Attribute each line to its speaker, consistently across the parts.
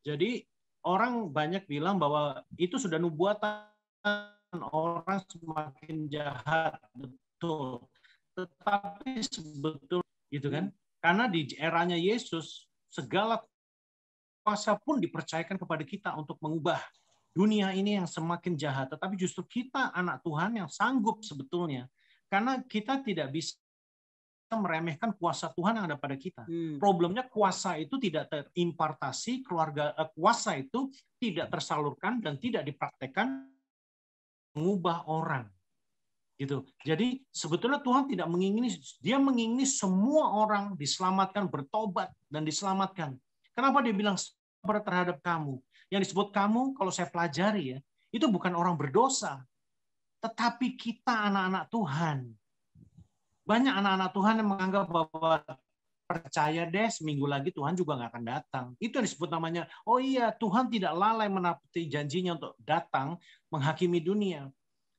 Speaker 1: Jadi orang banyak bilang bahwa itu sudah nubuatan, orang semakin jahat, betul. Tetapi sebetulnya gitu kan? Karena di eranya Yesus segala kuasa pun dipercayakan kepada kita untuk mengubah dunia ini yang semakin jahat. Tetapi justru kita anak Tuhan yang sanggup sebetulnya. Karena kita tidak bisa meremehkan kuasa Tuhan yang ada pada kita. Problemnya kuasa itu tidak terimpartasi, kuasa itu tidak tersalurkan dan tidak dipraktekkan mengubah orang. Gitu. Jadi sebetulnya Tuhan tidak mengingini, dia mengingini semua orang diselamatkan, bertobat dan diselamatkan. Kenapa dia bilang sabar terhadap kamu? Yang disebut kamu, kalau saya pelajari ya, itu bukan orang berdosa, tetapi kita anak-anak Tuhan. Banyak anak-anak Tuhan yang menganggap bahwa percaya deh, seminggu lagi Tuhan juga nggak akan datang. Itu yang disebut namanya, oh iya, Tuhan tidak lalai menepati janjinya untuk datang menghakimi dunia.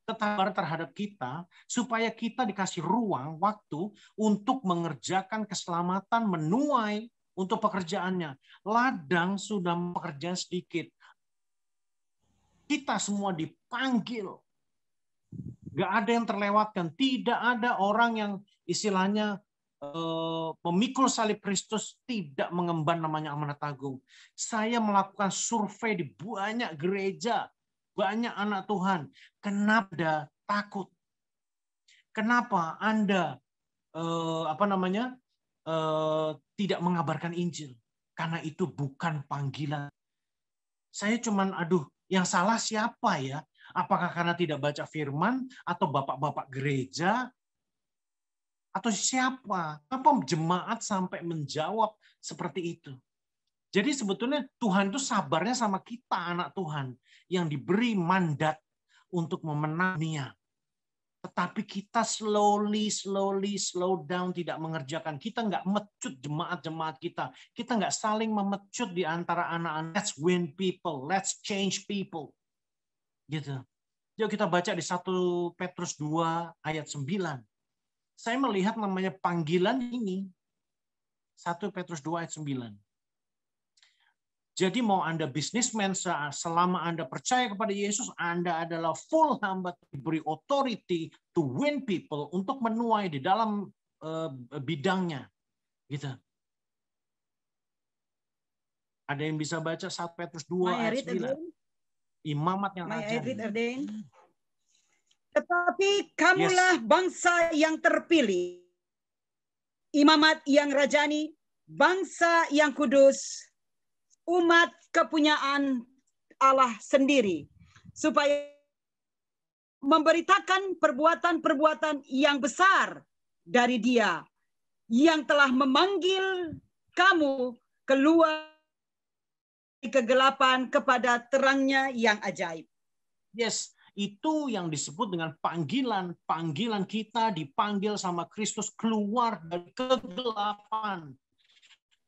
Speaker 1: Tetapi terhadap kita, supaya kita dikasih ruang, waktu untuk mengerjakan keselamatan, menuai untuk pekerjaannya. Ladang sudah pekerjaan sedikit. Kita semua dipanggil. Nggak ada yang terlewatkan. Tidak ada orang yang istilahnya memikul salib Kristus tidak mengemban namanya amanat agung. Saya melakukan survei di banyak gereja, banyak anak Tuhan. Kenapa takut? Kenapa Anda tidak mengabarkan Injil? Karena itu bukan panggilan. Saya cuman yang salah siapa ya? Apakah karena tidak baca firman atau bapak-bapak gereja atau siapa? Apa jemaat sampai menjawab seperti itu? Jadi sebetulnya Tuhan itu sabarnya sama kita anak Tuhan yang diberi mandat untuk memenang dunia. Tetapi kita slow down, tidak mengerjakan. Kita nggak mecut jemaat-jemaat kita. Kita nggak saling memecut di antara anak-anak. Let's win people, let's change people. Gitu. Yuk kita baca di 1 Petrus 2 ayat 9. Saya melihat namanya panggilan ini. 1 Petrus 2 ayat 9. Jadi mau Anda bisnismen, selama Anda percaya kepada Yesus, Anda adalah full hamba, diberi authority to win people, untuk menuai di dalam bidangnya. Gitu. Ada yang bisa baca 1 Petrus 2 ayat 9. Imamat yang rajani.
Speaker 2: Tetapi kamulah bangsa yang terpilih, imamat yang rajani, bangsa yang kudus, umat kepunyaan Allah sendiri, supaya memberitakan perbuatan-perbuatan yang besar dari Dia yang telah memanggil kamu keluar dari kegelapan kepada terangnya yang ajaib.
Speaker 1: Yes, itu yang disebut dengan panggilan. Panggilan kita dipanggil sama Kristus keluar dari kegelapan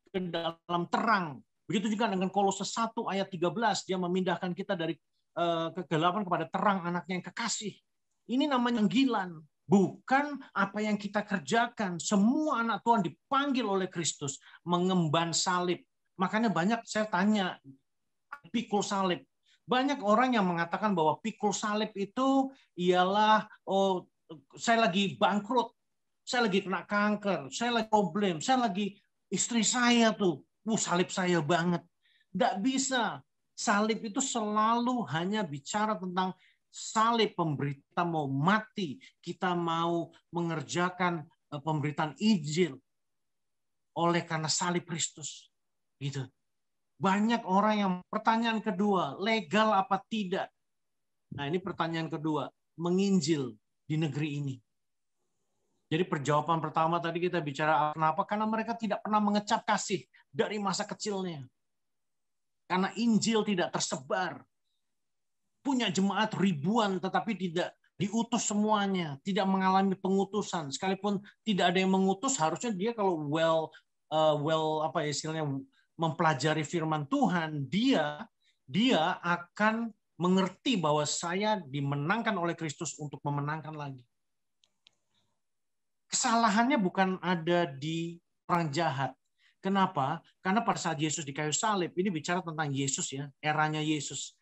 Speaker 1: ke dalam terang. Begitu juga dengan Kolose 1 ayat 13, dia memindahkan kita dari kegelapan kepada terang anaknya yang kekasih. Ini namanya panggilan, bukan apa yang kita kerjakan. Semua anak Tuhan dipanggil oleh Kristus mengemban salib. Makanya banyak saya tanya, pikul salib. Banyak orang yang mengatakan bahwa pikul salib itu ialah, oh, saya lagi bangkrut, saya lagi kena kanker, saya lagi problem, saya lagi istri saya tuh, salib saya banget. Nggak bisa. Salib itu selalu hanya bicara tentang salib, pemberita mau mati, kita mau mengerjakan pemberitaan Injil oleh karena salib Kristus. Gitu. Banyak orang yang pertanyaan kedua, legal apa tidak? Nah, ini pertanyaan kedua, menginjil di negeri ini. Jadi perjawaban pertama tadi kita bicara kenapa? Karena mereka tidak pernah mengecap kasih dari masa kecilnya. Karena Injil tidak tersebar. Punya jemaat ribuan tetapi tidak diutus semuanya, tidak mengalami pengutusan. Sekalipun tidak ada yang mengutus, harusnya dia kalau istilahnya mempelajari firman Tuhan, dia akan mengerti bahwa saya dimenangkan oleh Kristus untuk memenangkan lagi. Kesalahannya bukan ada di orang jahat. Kenapa? Karena pada saat Yesus di kayu salib, ini bicara tentang Yesus ya, eranya Yesus.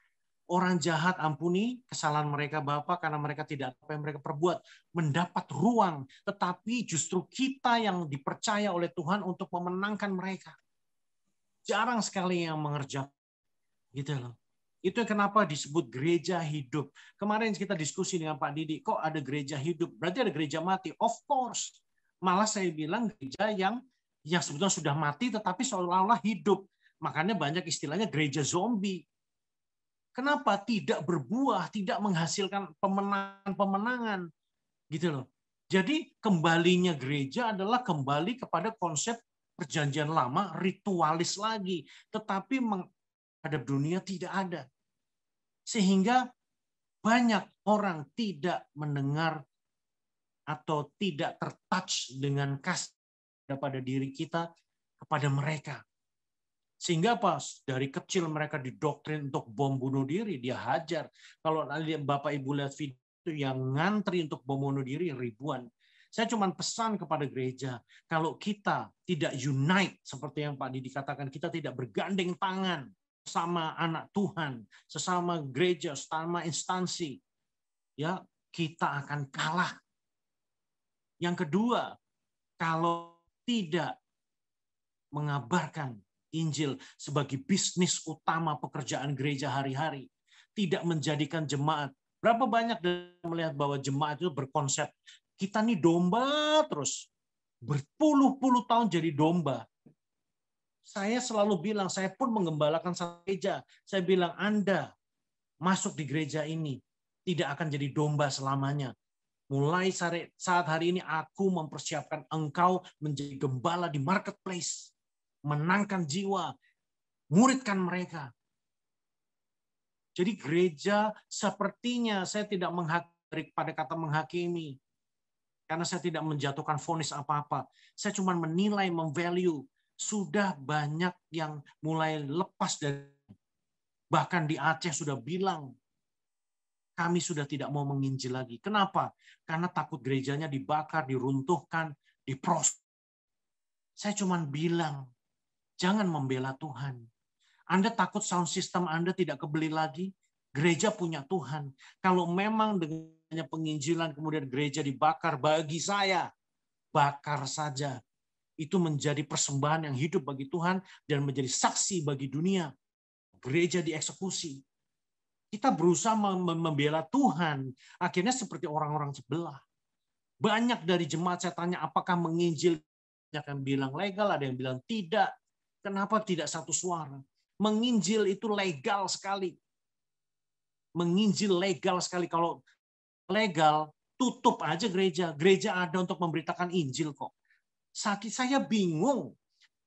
Speaker 1: Orang jahat ampuni kesalahan mereka Bapa karena mereka tidak apa yang mereka perbuat. Mendapat ruang. Tetapi justru kita yang dipercaya oleh Tuhan untuk memenangkan mereka. Jarang sekali yang mengerjakan. Gitu loh. Itu kenapa disebut gereja hidup. Kemarin kita diskusi dengan Pak Didi, kok ada gereja hidup? Berarti ada gereja mati. Of course. Malah saya bilang gereja yang sebetulnya sudah mati tetapi seolah-olah hidup. Makanya banyak istilahnya gereja zombie. Kenapa? Tidak berbuah, tidak menghasilkan pemenangan-pemenangan. Gitu loh. Jadi kembalinya gereja adalah kembali kepada konsep perjanjian lama, ritualis lagi. Tetapi menghadap dunia tidak ada. Sehingga banyak orang tidak mendengar atau tidak tertouch dengan kasih pada diri kita kepada mereka. Sehingga pas dari kecil mereka didoktrin untuk bom bunuh diri, dia hajar. Kalau Bapak Ibu lihat video yang ngantri untuk bom bunuh diri ribuan. Saya cuma pesan kepada gereja, kalau kita tidak unite seperti yang Pak Didi katakan, kita tidak bergandeng tangan sama anak Tuhan, sesama gereja, sesama instansi, ya kita akan kalah. Yang kedua, kalau tidak mengabarkan Injil sebagai bisnis utama pekerjaan gereja hari-hari, tidak menjadikan jemaat. Berapa banyak melihat bahwa jemaat itu berkonsep kita nih domba terus, berpuluh-puluh tahun jadi domba. Saya selalu bilang, saya pun menggembalakan satu gereja. Saya bilang, Anda masuk di gereja ini tidak akan jadi domba selamanya. Mulai saat hari ini aku mempersiapkan engkau menjadi gembala di marketplace. Menangkan jiwa, muridkan mereka. Jadi gereja sepertinya saya tidak menghakimi pada kata menghakimi. Karena saya tidak menjatuhkan vonis apa-apa. Saya cuma menilai, memvalue. Sudah banyak yang mulai lepas dari, bahkan di Aceh sudah bilang, kami sudah tidak mau menginjil lagi. Kenapa? Karena takut gerejanya dibakar, diruntuhkan, diproses. Saya cuma bilang, jangan membela Tuhan. Anda takut sound system Anda tidak kebeli lagi? Gereja punya Tuhan. Kalau memang dengannya penginjilan kemudian gereja dibakar, bagi saya, bakar saja. Itu menjadi persembahan yang hidup bagi Tuhan dan menjadi saksi bagi dunia. Gereja dieksekusi. Kita berusaha membela Tuhan. Akhirnya seperti orang-orang sebelah. Banyak dari jemaat saya tanya, apakah menginjil? Ada yang bilang legal, ada yang bilang tidak. Kenapa tidak satu suara? Menginjil itu legal sekali. Menginjil legal sekali. Kalau legal, tutup aja gereja. Gereja ada untuk memberitakan Injil kok. Saya bingung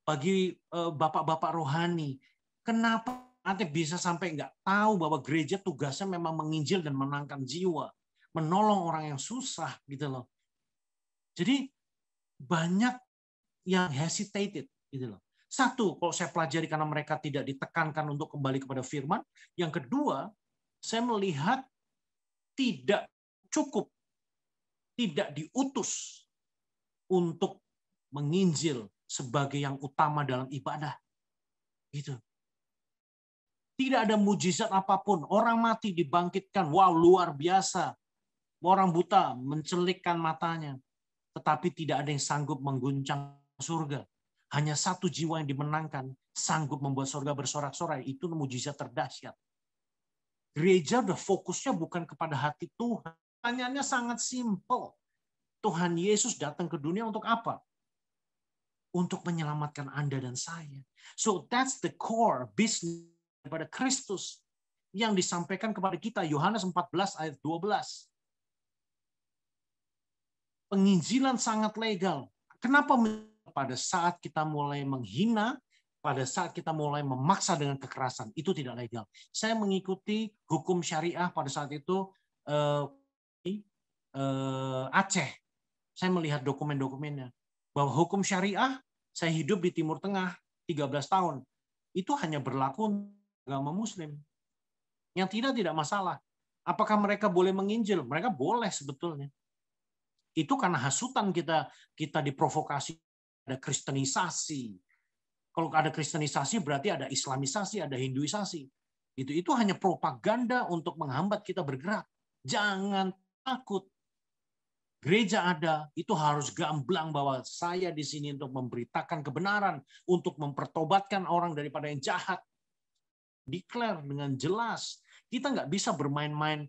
Speaker 1: bagi bapak-bapak rohani. Kenapa nanti bisa sampai nggak tahu bahwa gereja tugasnya memang menginjil dan menangkan jiwa. Menolong orang yang susah gitu loh. Jadi banyak yang hesitated gitu loh. Satu, kalau saya pelajari karena mereka tidak ditekankan untuk kembali kepada firman. Yang kedua, saya melihat tidak cukup, tidak diutus untuk menginjil sebagai yang utama dalam ibadah. Gitu. Tidak ada mujizat apapun. Orang mati dibangkitkan. Wow, luar biasa. Orang buta mencelikkan matanya. Tetapi tidak ada yang sanggup mengguncang surga. Hanya satu jiwa yang dimenangkan, sanggup membuat surga bersorak-sorai. Itu mujizat terdahsyat. Gereja udah fokusnya bukan kepada hati Tuhan. Pertanyaannya sangat simpel. Tuhan Yesus datang ke dunia untuk apa? Untuk menyelamatkan Anda dan saya. So that's the core business daripada Kristus yang disampaikan kepada kita. Yohanes 14 ayat 12. Penginjilan sangat legal. Kenapa? Pada saat kita mulai menghina, pada saat kita mulai memaksa dengan kekerasan, itu tidak legal. Saya mengikuti hukum syariah pada saat itu Aceh. Saya melihat dokumen-dokumennya. Bahwa hukum syariah, saya hidup di Timur Tengah 13 tahun. Itu hanya berlaku agama Muslim. Yang tidak masalah. Apakah mereka boleh menginjil? Mereka boleh sebetulnya. Itu karena hasutan kita diprovokasi, ada kristenisasi, Kalau ada Kristenisasi berarti ada Islamisasi, ada Hinduisasi. Itu hanya propaganda untuk menghambat kita bergerak. Jangan takut. Gereja ada, itu harus gamblang bahwa saya di sini untuk memberitakan kebenaran, untuk mempertobatkan orang daripada yang jahat. Declare dengan jelas. Kita nggak bisa bermain-main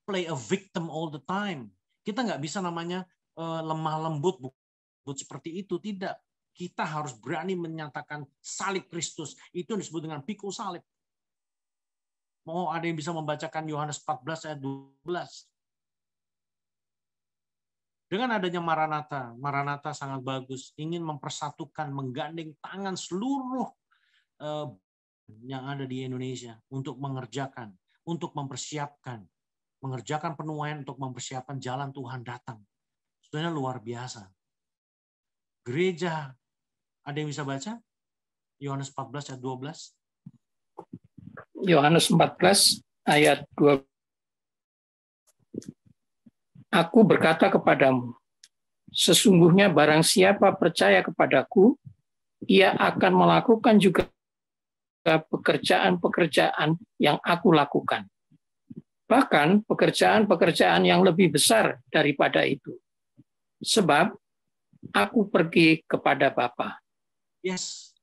Speaker 1: play a victim all the time. Kita nggak bisa namanya lemah lembut seperti itu, tidak. Kita harus berani menyatakan salib Kristus. Itu disebut dengan pikul salib. Mau ada yang bisa membacakan Yohanes 14 ayat 12. Dengan adanya Maranatha sangat bagus, ingin mempersatukan, menggandeng tangan seluruh yang ada di Indonesia untuk mengerjakan, untuk mempersiapkan, mengerjakan penuaian untuk mempersiapkan jalan Tuhan datang. Sebenarnya luar biasa. Gereja, ada yang bisa baca? Yohanes 14 ayat 12.
Speaker 3: Yohanes 14 ayat 12. Aku berkata kepadamu, sesungguhnya barang siapa percaya kepadaku, ia akan melakukan juga pekerjaan-pekerjaan yang aku lakukan. Bahkan pekerjaan-pekerjaan yang lebih besar daripada itu. Sebab aku pergi kepada Bapa.
Speaker 1: Yes.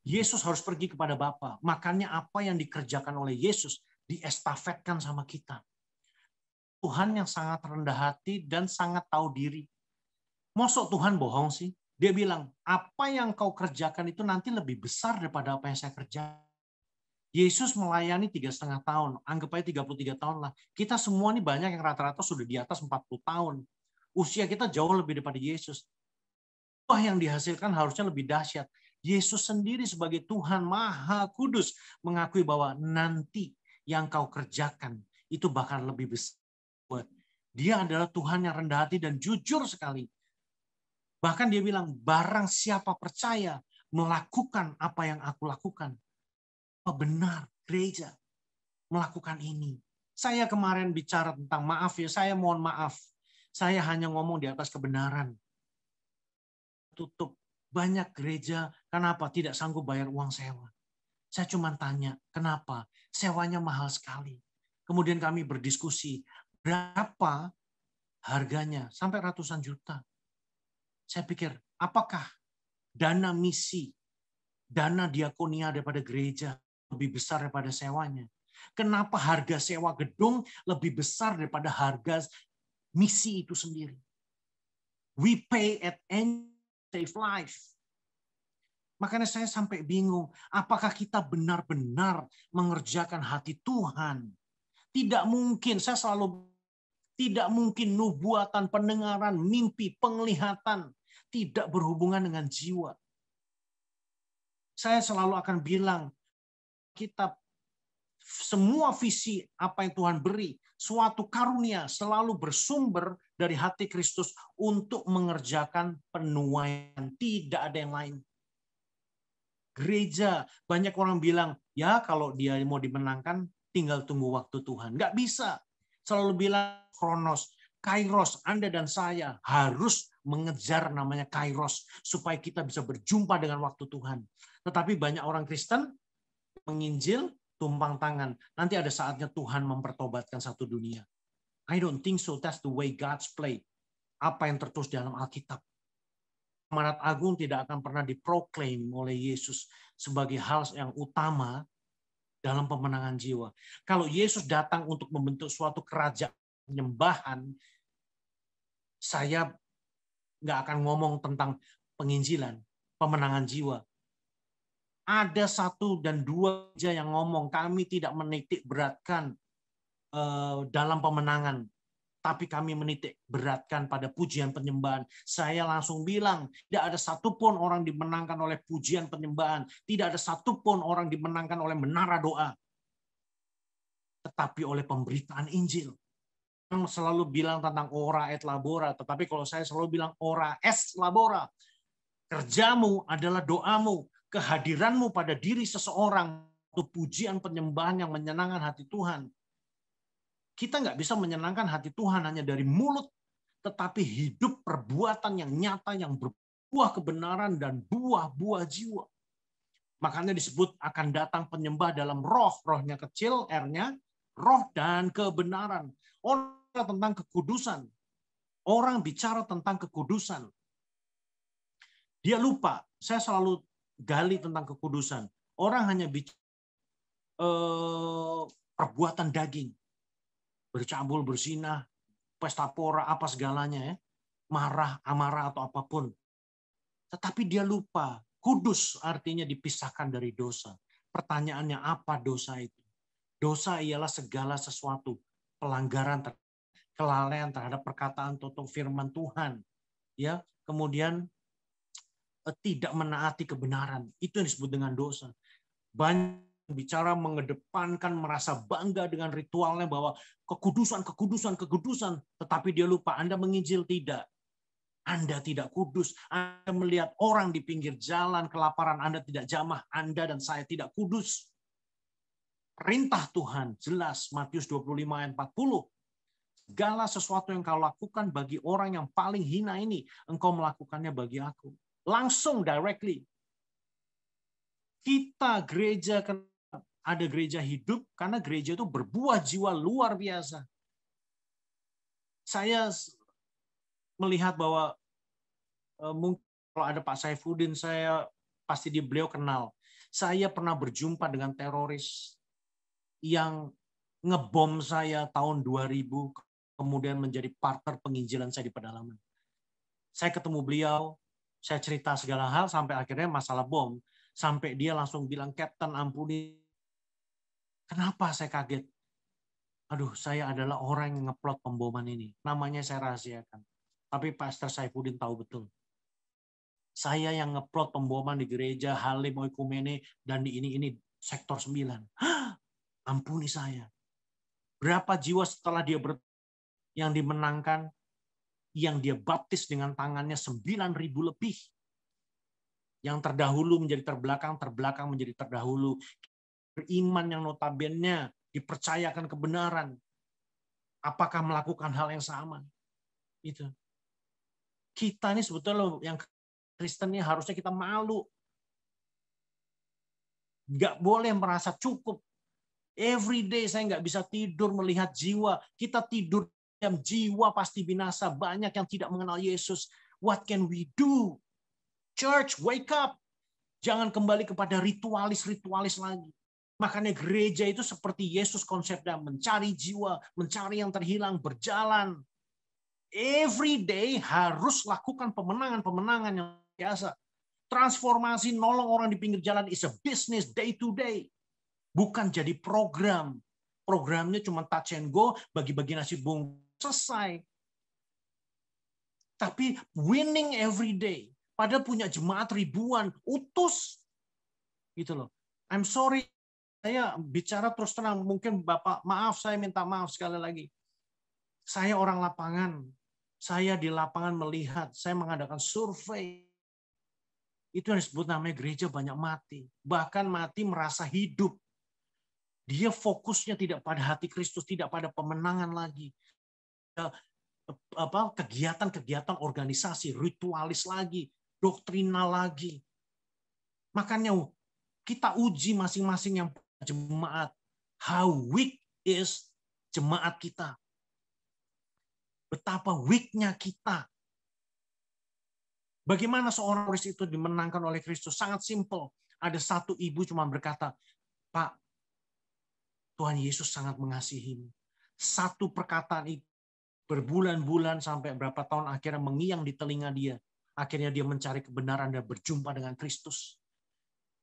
Speaker 1: Yesus harus pergi kepada Bapa. Makanya apa yang dikerjakan oleh Yesus diestafetkan sama kita. Tuhan yang sangat rendah hati dan sangat tahu diri. Mosok Tuhan bohong sih? Dia bilang, apa yang kau kerjakan itu nanti lebih besar daripada apa yang saya kerjakan. Yesus melayani 3,5 tahun. Anggap aja 33 tahun lah. Kita semua nih banyak yang rata-rata sudah di atas 40 tahun. Usia kita jauh lebih daripada Yesus. Wah, yang dihasilkan harusnya lebih dahsyat. Yesus sendiri sebagai Tuhan Maha Kudus mengakui bahwa nanti yang kau kerjakan itu bahkan lebih besar. Dia adalah Tuhan yang rendah hati dan jujur sekali. Bahkan dia bilang, barang siapa percaya melakukan apa yang aku lakukan. Benar, gereja melakukan ini. Saya kemarin bicara tentang maaf ya, saya mohon maaf. Saya hanya ngomong di atas kebenaran. Tutup. Banyak gereja, kenapa tidak sanggup bayar uang sewa? Saya cuma tanya, kenapa? Sewanya mahal sekali. Kemudian kami berdiskusi, berapa harganya? Sampai ratusan juta. Saya pikir, apakah dana misi, dana diakonia daripada gereja lebih besar daripada sewanya? Kenapa harga sewa gedung lebih besar daripada harga misi itu sendiri? We pay at any save life. Makanya saya sampai bingung, apakah kita benar-benar mengerjakan hati Tuhan? Tidak mungkin, tidak mungkin nubuatan, pendengaran, mimpi, penglihatan tidak berhubungan dengan jiwa. Saya selalu akan bilang, kita semua visi apa yang Tuhan beri, suatu karunia selalu bersumber dari hati Kristus untuk mengerjakan penuaian. Tidak ada yang lain. Gereja, banyak orang bilang, ya kalau dia mau dimenangkan, tinggal tunggu waktu Tuhan. Nggak bisa. Selalu bilang, kronos, kairos, Anda dan saya harus mengejar namanya kairos, supaya kita bisa berjumpa dengan waktu Tuhan. Tetapi banyak orang Kristen menginjil, tumpang tangan. Nanti ada saatnya Tuhan mempertobatkan satu dunia. I don't think so. That's the way God's play. Apa yang tertulis dalam Alkitab. Amanat agung tidak akan pernah diproklaim oleh Yesus sebagai hal yang utama dalam pemenangan jiwa. Kalau Yesus datang untuk membentuk suatu kerajaan penyembahan, saya nggak akan ngomong tentang penginjilan, pemenangan jiwa. Ada 1 dan 2 aja yang ngomong, kami tidak menitik beratkan dalam pemenangan, tapi kami menitik beratkan pada pujian penyembahan. Saya langsung bilang, tidak ada satupun orang dimenangkan oleh pujian penyembahan. Tidak ada satupun orang dimenangkan oleh menara doa. Tetapi oleh pemberitaan Injil. Yang selalu bilang tentang ora et labora. Tetapi kalau saya selalu bilang ora es labora. Kerjamu adalah doamu. Kehadiranmu pada diri seseorang. Itu pujian penyembahan yang menyenangkan hati Tuhan. Kita nggak bisa menyenangkan hati Tuhan hanya dari mulut, tetapi hidup perbuatan yang nyata yang buah kebenaran dan buah-buah jiwa. Makanya disebut akan datang penyembah dalam roh, rohnya kecil, R-nya, roh dan kebenaran. Orang tentang kekudusan. Orang bicara tentang kekudusan. Dia lupa, saya selalu gali tentang kekudusan. Orang hanya bicara perbuatan daging. Bercabul, berzinah, pesta pora, apa segalanya ya. Marah, amarah atau apapun. Tetapi dia lupa, kudus artinya dipisahkan dari dosa. Pertanyaannya apa dosa itu? Dosa ialah segala sesuatu, pelanggaran, kelalaian terhadap perkataan atau firman Tuhan. Ya, kemudian tidak menaati kebenaran. Itu yang disebut dengan dosa. Banyak bicara mengedepankan, merasa bangga dengan ritualnya bahwa kekudusan, tetapi dia lupa Anda menginjil tidak. Anda tidak kudus. Anda melihat orang di pinggir jalan kelaparan, Anda tidak jamah. Anda dan saya tidak kudus. Perintah Tuhan jelas, Matius 25 ayat 40. Segala sesuatu yang kau lakukan bagi orang yang paling hina ini, engkau melakukannya bagi aku. Langsung, directly. Kita gereja, ada gereja hidup, karena gereja itu berbuah jiwa luar biasa. Saya melihat bahwa mungkin kalau ada Pak Saifuddin, saya pasti beliau kenal. Saya pernah berjumpa dengan teroris yang ngebom saya tahun 2000, kemudian menjadi partner penginjilan saya di pedalaman. Saya ketemu beliau, saya cerita segala hal, sampai akhirnya masalah bom. Sampai dia langsung bilang, Captain ampuni. Kenapa saya kaget? Aduh, saya adalah orang yang ngeplot pemboman ini. Namanya saya rahasiakan. Tapi Pastor Saifuddin tahu betul. Saya yang ngeplot pemboman di gereja Halim Oikumene dan di ini sektor 9. Hah, ampuni saya. Berapa jiwa setelah dia yang dimenangkan, yang dia baptis dengan tangannya 9.000 lebih. Yang terdahulu menjadi terbelakang, terbelakang menjadi terdahulu. Beriman yang notabene dipercayakan kebenaran. Apakah melakukan hal yang sama? Itu. Kita ini sebetulnya yang Kristen ini harusnya kita malu. Nggak boleh merasa cukup. Every day saya nggak bisa tidur melihat jiwa. Kita tidur diam, jiwa pasti binasa. Banyak yang tidak mengenal Yesus. What can we do? Church, wake up. Jangan kembali kepada ritualis-ritualis lagi. Makanya gereja itu seperti Yesus konsepnya. Mencari jiwa, mencari yang terhilang, berjalan. Every day harus lakukan pemenangan-pemenangan yang biasa. Transformasi nolong orang di pinggir jalan is a business day to day. Bukan jadi program. Programnya cuma touch and go, bagi-bagi nasi bungkus, selesai. Tapi winning every day. Padahal punya jemaat ribuan, utus. Gitu loh. I'm sorry, saya bicara terus terang. Mungkin Bapak, maaf, saya minta maaf sekali lagi. Saya orang lapangan. Saya di lapangan melihat, saya mengadakan survei. Itu yang disebut namanya gereja banyak mati. Bahkan mati merasa hidup. Dia fokusnya tidak pada hati Kristus, tidak pada pemenangan lagi. Kegiatan-kegiatan organisasi, ritualis lagi, doktrinal lagi. Makanya kita uji masing-masing yang jemaat. How weak is jemaat kita. Betapa weak-nya kita. Bagaimana seorang teroris itu dimenangkan oleh Kristus? Sangat simpel. Ada satu ibu cuma berkata, Pak, Tuhan Yesus sangat mengasihimu. Satu perkataan itu berbulan-bulan sampai berapa tahun akhirnya mengiang di telinga dia. Akhirnya dia mencari kebenaran dan berjumpa dengan Kristus.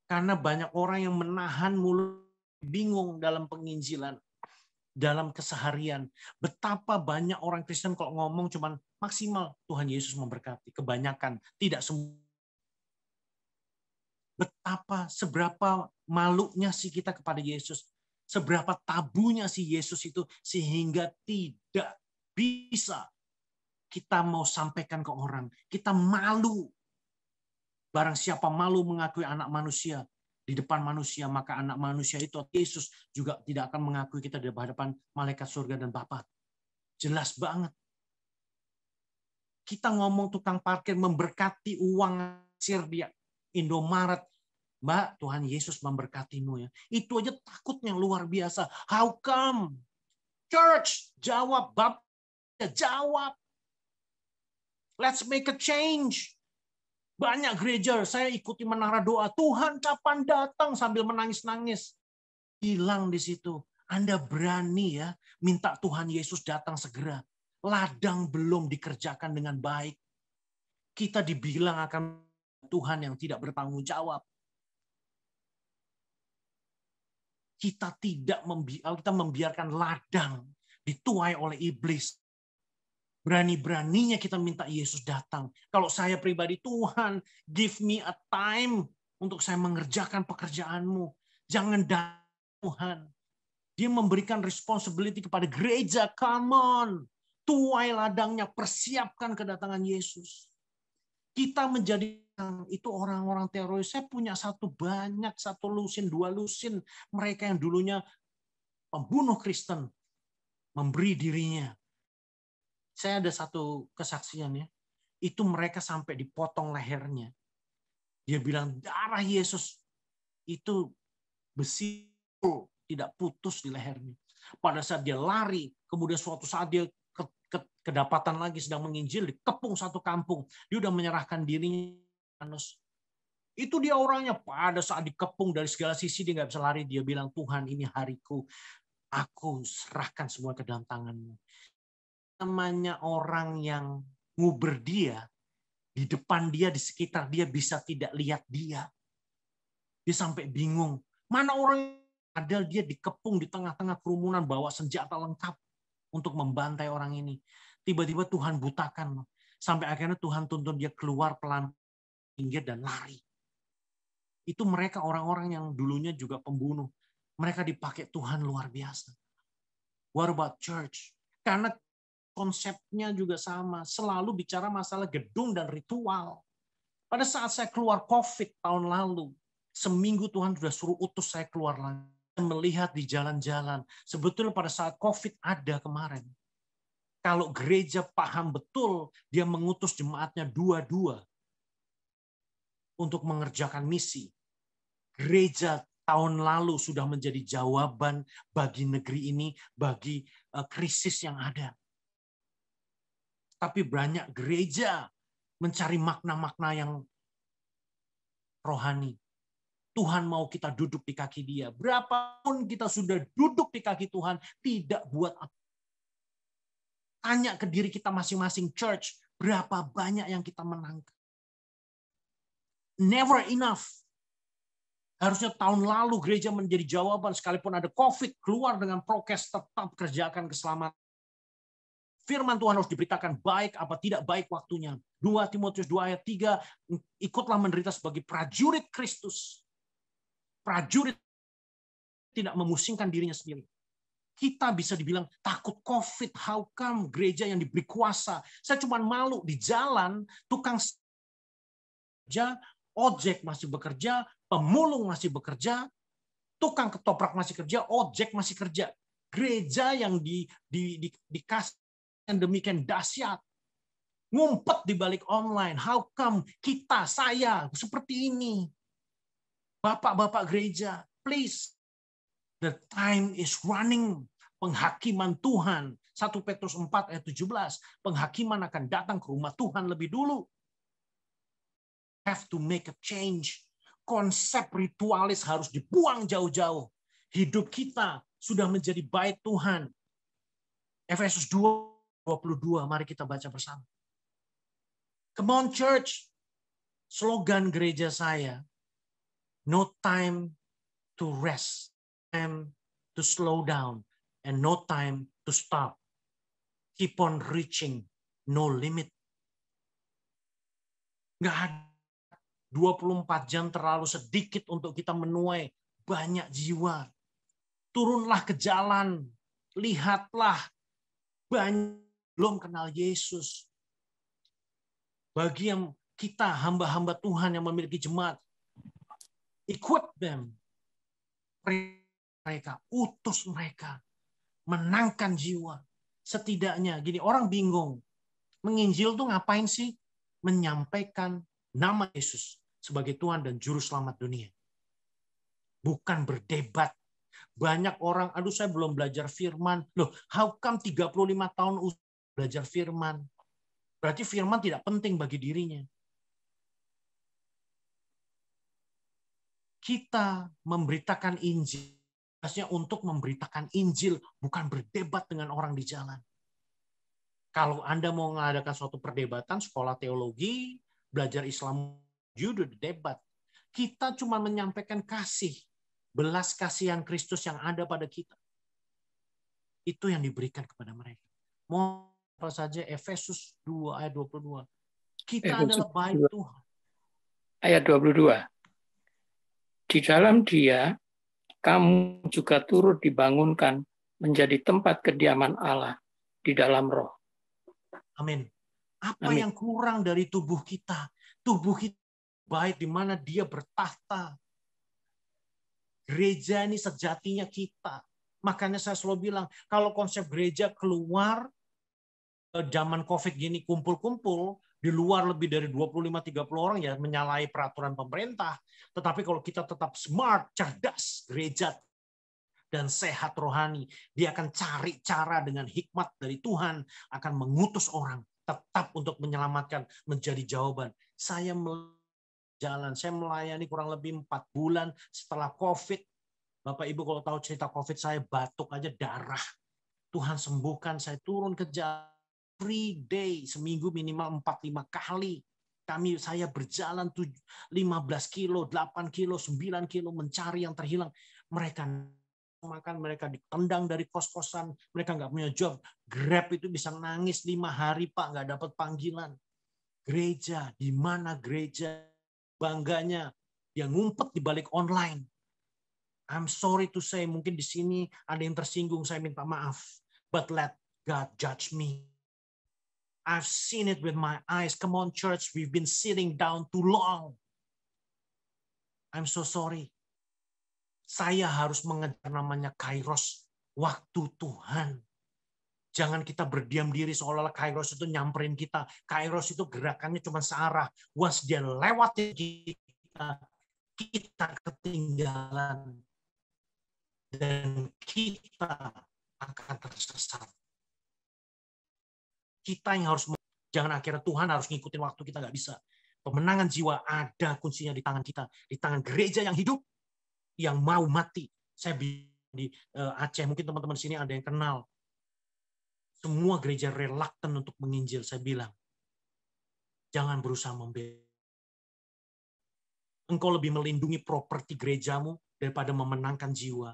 Speaker 1: Karena banyak orang yang menahan mulut, bingung dalam penginjilan, dalam keseharian. Betapa banyak orang Kristen kalau ngomong cuman maksimal Tuhan Yesus memberkati. Kebanyakan, tidak semua. Betapa, seberapa malunya sih kita kepada Yesus. Seberapa tabunya sih Yesus itu sehingga tidak bisa kita mau sampaikan ke orang. Kita malu. Barang siapa malu mengakui anak manusia di depan manusia, maka anak manusia itu Yesus juga tidak akan mengakui kita di hadapan malaikat surga dan Bapa. Jelas banget. Kita ngomong tukang parkir memberkati uang kasir dia Indomaret. Mbak, Tuhan Yesus memberkatimu ya. Itu aja takutnya luar biasa. How come? Church, jawab. Bapak, jawab. Let's make a change. Banyak gereja, saya ikuti menara doa. Tuhan kapan datang sambil menangis-nangis. Hilang di situ. Anda berani ya minta Tuhan Yesus datang segera. Ladang belum dikerjakan dengan baik. Kita dibilang akan Tuhan yang tidak bertanggung jawab. Kita membiarkan ladang dituai oleh iblis. Berani-beraninya kita minta Yesus datang. Kalau saya pribadi, Tuhan, give me a time untuk saya mengerjakan pekerjaanmu. Jangan datang, Tuhan. Dia memberikan responsibility kepada gereja. Come on. Tuai ladangnya, persiapkan kedatangan Yesus. Kita menjadi itu orang-orang teroris. Saya punya satu lusin, 2 lusin. Mereka yang dulunya pembunuh Kristen. Memberi dirinya. Saya ada satu kesaksian ya. Itu mereka sampai dipotong lehernya. Dia bilang darah Yesus itu besi tidak putus di lehernya. Pada saat dia lari, kemudian suatu saat dia kedapatan lagi sedang menginjil, dikepung satu kampung. Dia udah menyerahkan dirinya. Itu dia orangnya. Pada saat dikepung dari segala sisi dia nggak bisa lari. Dia bilang, Tuhan ini hariku. Aku serahkan semua ke dalam tangan-Mu. Namanya orang yang nguber dia, di depan dia, di sekitar dia bisa tidak lihat dia. Dia sampai bingung. Mana orang ada dia dikepung di tengah-tengah kerumunan bawa senjata lengkap untuk membantai orang ini. Tiba-tiba Tuhan butakan. Sampai akhirnya Tuhan tuntun dia keluar pelan pinggir dan lari. Itu mereka orang-orang yang dulunya juga pembunuh. Mereka dipakai Tuhan luar biasa. What about church? Karena konsepnya juga sama. Selalu bicara masalah gedung dan ritual. Pada saat saya keluar COVID tahun lalu, seminggu Tuhan sudah suruh utus saya keluar lagi. Melihat di jalan-jalan. Sebetulnya pada saat COVID ada kemarin. Kalau gereja paham betul, dia mengutus jemaatnya 2-2 untuk mengerjakan misi. Gereja tahun lalu sudah menjadi jawaban bagi negeri ini, bagi krisis yang ada. Tapi banyak gereja mencari makna-makna yang rohani. Tuhan mau kita duduk di kaki dia. Berapapun kita sudah duduk di kaki Tuhan, tidak buat apa. Tanya ke diri kita masing-masing, church, berapa banyak yang kita menangkap. Never enough. Harusnya tahun lalu gereja menjadi jawaban, sekalipun ada COVID, keluar dengan prokes, tetap kerjakan keselamatan. Firman Tuhan harus diberitakan baik apa tidak baik waktunya. 2 Timotius 2 ayat 3, ikutlah menderita sebagai prajurit Kristus. Prajurit tidak memusingkan dirinya sendiri. Kita bisa dibilang takut COVID, how come gereja yang diberi kuasa. Saya cuma malu di jalan, tukang kerja, ojek masih bekerja, pemulung masih bekerja, tukang ketoprak masih kerja, ojek masih kerja. Gereja yang dikasih yang demikian dahsyat, ngumpet di balik online. How come kita, saya seperti ini? Bapak-bapak gereja, please. The time is running. Penghakiman Tuhan. 1 Petrus 4 ayat 17. Penghakiman akan datang ke rumah Tuhan lebih dulu. Have to make a change. Konsep ritualis harus dibuang jauh-jauh. Hidup kita sudah menjadi bait Tuhan. Efesus 2:22, mari kita baca bersama. Come on church. Slogan gereja saya, no time to rest, time to slow down, and no time to stop. Keep on reaching, no limit. Nggak ada 24 jam terlalu sedikit untuk kita menuai banyak jiwa. Turunlah ke jalan, lihatlah banyak belum kenal Yesus. Bagi yang kita hamba-hamba Tuhan yang memiliki jemaat, equip them. Mereka, utus mereka. Menangkan jiwa. Setidaknya, gini, orang bingung. Menginjil tuh ngapain sih? Menyampaikan nama Yesus sebagai Tuhan dan Juru Selamat dunia. Bukan berdebat. Banyak orang, aduh saya belum belajar firman. Loh, how come 35 tahun belajar firman? Berarti firman tidak penting bagi dirinya. Kita memberitakan Injil, untuk memberitakan Injil, bukan berdebat dengan orang di jalan. Kalau Anda mau mengadakan suatu perdebatan, sekolah teologi, belajar Islam, judul debat. Kita cuma menyampaikan kasih, belas kasihan Kristus yang ada pada kita. Itu yang diberikan kepada mereka. Mau apa saja, Efesus 2 ayat 22. Kita adalah baik Tuhan.
Speaker 3: Ayat 22. Di dalam Dia, kamu juga turut dibangunkan menjadi tempat kediaman Allah di dalam Roh.
Speaker 1: Amin. Apa yang kurang dari tubuh kita? Tubuh kita baik di mana Dia bertahta. Gereja ini sejatinya kita. Makanya saya selalu bilang, kalau konsep gereja keluar zaman COVID gini kumpul-kumpul, di luar lebih dari 25-30 orang ya menyalahi peraturan pemerintah. Tetapi kalau kita tetap smart, cerdas, gereja dan sehat rohani, dia akan cari cara dengan hikmat dari Tuhan, akan mengutus orang tetap untuk menyelamatkan, menjadi jawaban. Saya melayani kurang lebih 4 bulan setelah COVID. Bapak Ibu kalau tahu cerita COVID, saya batuk aja darah. Tuhan sembuhkan, saya turun ke jalan every day, seminggu minimal 4-5 kali. Saya berjalan 15 kilo, 8 kilo, 9 kilo mencari yang terhilang. Mereka makan, mereka ditendang dari kos-kosan, mereka nggak punya job. Grab itu bisa nangis 5 hari, Pak, nggak dapat panggilan. Gereja, di mana gereja bangganya? Dia ngumpet di balik online. I'm sorry to say, mungkin di sini ada yang tersinggung, saya minta maaf. But let God judge me. I've seen it with my eyes. Come on, church, we've been sitting down too long. I'm so sorry. Saya harus mengejar namanya kairos, waktu Tuhan. Jangan kita berdiam diri seolah-olah kairos itu nyamperin kita. Kairos itu gerakannya cuma searah. Once dia lewat kita ketinggalan. Dan kita akan tersesat. Kita yang harus, jangan akhirnya Tuhan harus ngikutin waktu, kita nggak bisa. Pemenangan jiwa ada kuncinya di tangan kita, di tangan gereja yang hidup, yang mau mati. Saya di Aceh, mungkin teman-teman di sini ada yang kenal. Semua gereja reluctant untuk menginjil. Saya bilang, jangan berusaha membela. Engkau lebih melindungi properti gerejamu daripada memenangkan jiwa.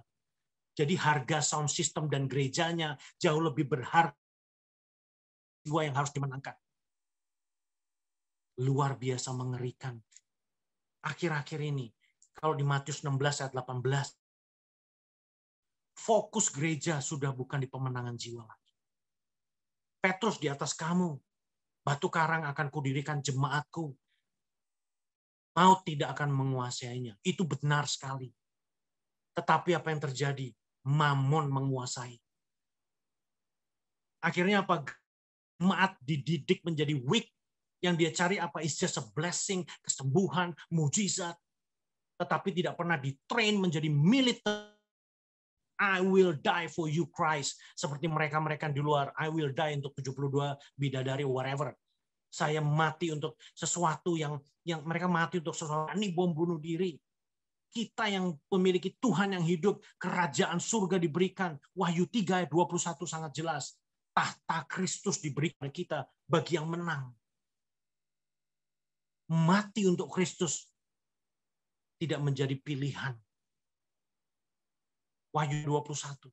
Speaker 1: Jadi harga sound system dan gerejanya jauh lebih berharga jiwa yang harus dimenangkan. Luar biasa mengerikan. Akhir-akhir ini, kalau di Matius 16 ayat 18, fokus gereja sudah bukan di pemenangan jiwa lagi. Petrus di atas kamu, batu karang akan kudirikan jemaatku. Maut tidak akan menguasainya. Itu benar sekali. Tetapi apa yang terjadi? Mamon menguasai. Akhirnya apa? Jemaat dididik menjadi weak, yang dia cari apa? Is just a blessing, kesembuhan, mujizat, tetapi tidak pernah ditrain menjadi militer. I will die for you Christ, seperti mereka-mereka di luar. I will die untuk 72 bidadari whatever. Saya mati untuk sesuatu yang mereka mati untuk sesuatu. Ini bom bunuh diri. Kita yang memiliki Tuhan yang hidup, kerajaan surga diberikan. Wahyu 3 ayat 21 sangat jelas. Tahta Kristus diberikan kita bagi yang menang. Mati untuk Kristus tidak menjadi pilihan. Wahyu 21.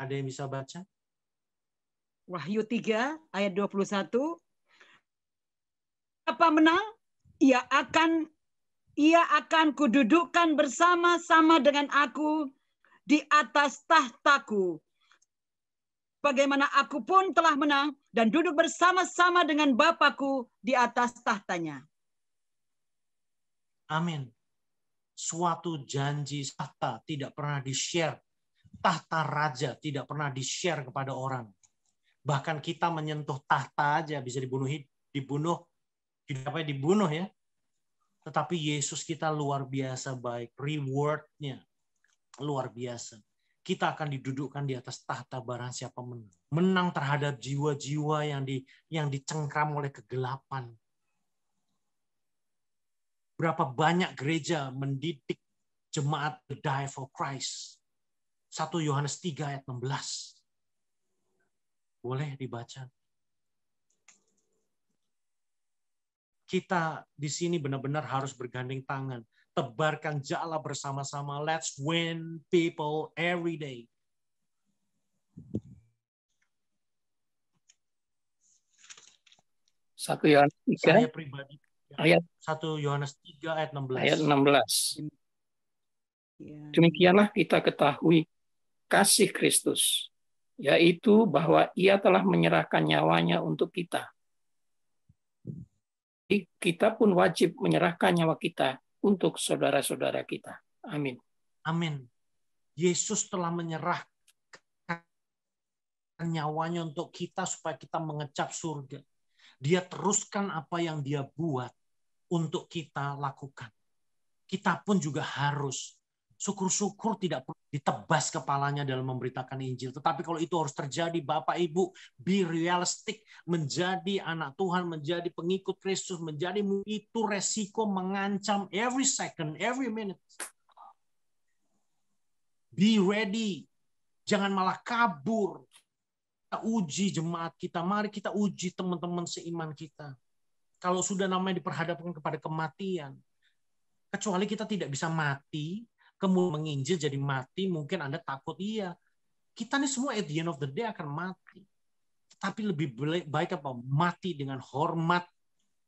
Speaker 1: Ada yang bisa baca?
Speaker 2: Wahyu 3 ayat 21. Apa menang? Ia akan Ia akan kududukkan bersama-sama dengan aku di atas tahtaku. Bagaimana aku pun telah menang dan duduk bersama-sama dengan Bapakku di atas tahtanya.
Speaker 1: Amin. Suatu janji tahta tidak pernah di-share. Tahta raja tidak pernah di-share kepada orang. Bahkan kita menyentuh tahta aja bisa dibunuh ya. Tetapi Yesus kita luar biasa baik. Reward-nya luar biasa. Kita akan didudukkan di atas tahta barang siapa menang. Menang terhadap jiwa-jiwa yang dicengkram oleh kegelapan. Berapa banyak gereja mendidik jemaat to die for Christ. 1 Yohanes 3 ayat 16. Boleh dibaca. Kita di sini benar-benar harus bergandeng tangan. Tebarkan jala bersama-sama. Let's win people every day.
Speaker 3: Satu Yohanes 3
Speaker 1: Saya pribadi
Speaker 3: ayat
Speaker 1: 1 Yohanes 3 ayat 16.
Speaker 3: Ayat 16. Demikianlah kita ketahui kasih Kristus, yaitu bahwa Ia telah menyerahkan nyawanya untuk kita. Kita pun wajib menyerahkan nyawa kita untuk saudara-saudara kita. Amin.
Speaker 1: Amin. Yesus telah menyerahkan nyawanya untuk kita supaya kita mengecap surga. Dia teruskan apa yang dia buat untuk kita lakukan. Kita pun juga harus. Syukur-syukur tidak perlu ditebas kepalanya dalam memberitakan Injil. Tetapi kalau itu harus terjadi, Bapak Ibu, be realistic, menjadi anak Tuhan, menjadi pengikut Kristus, menjadi itu resiko mengancam every second, every minute. Be ready. Jangan malah kabur. Kita uji jemaat kita. Mari kita uji teman-teman seiman kita. Kalau sudah namanya diperhadapkan kepada kematian, kecuali kita tidak bisa mati, kemudian menginjil jadi mati, mungkin Anda takut, iya. Kita nih semua at the end of the day akan mati. Tapi lebih baik apa? Mati dengan hormat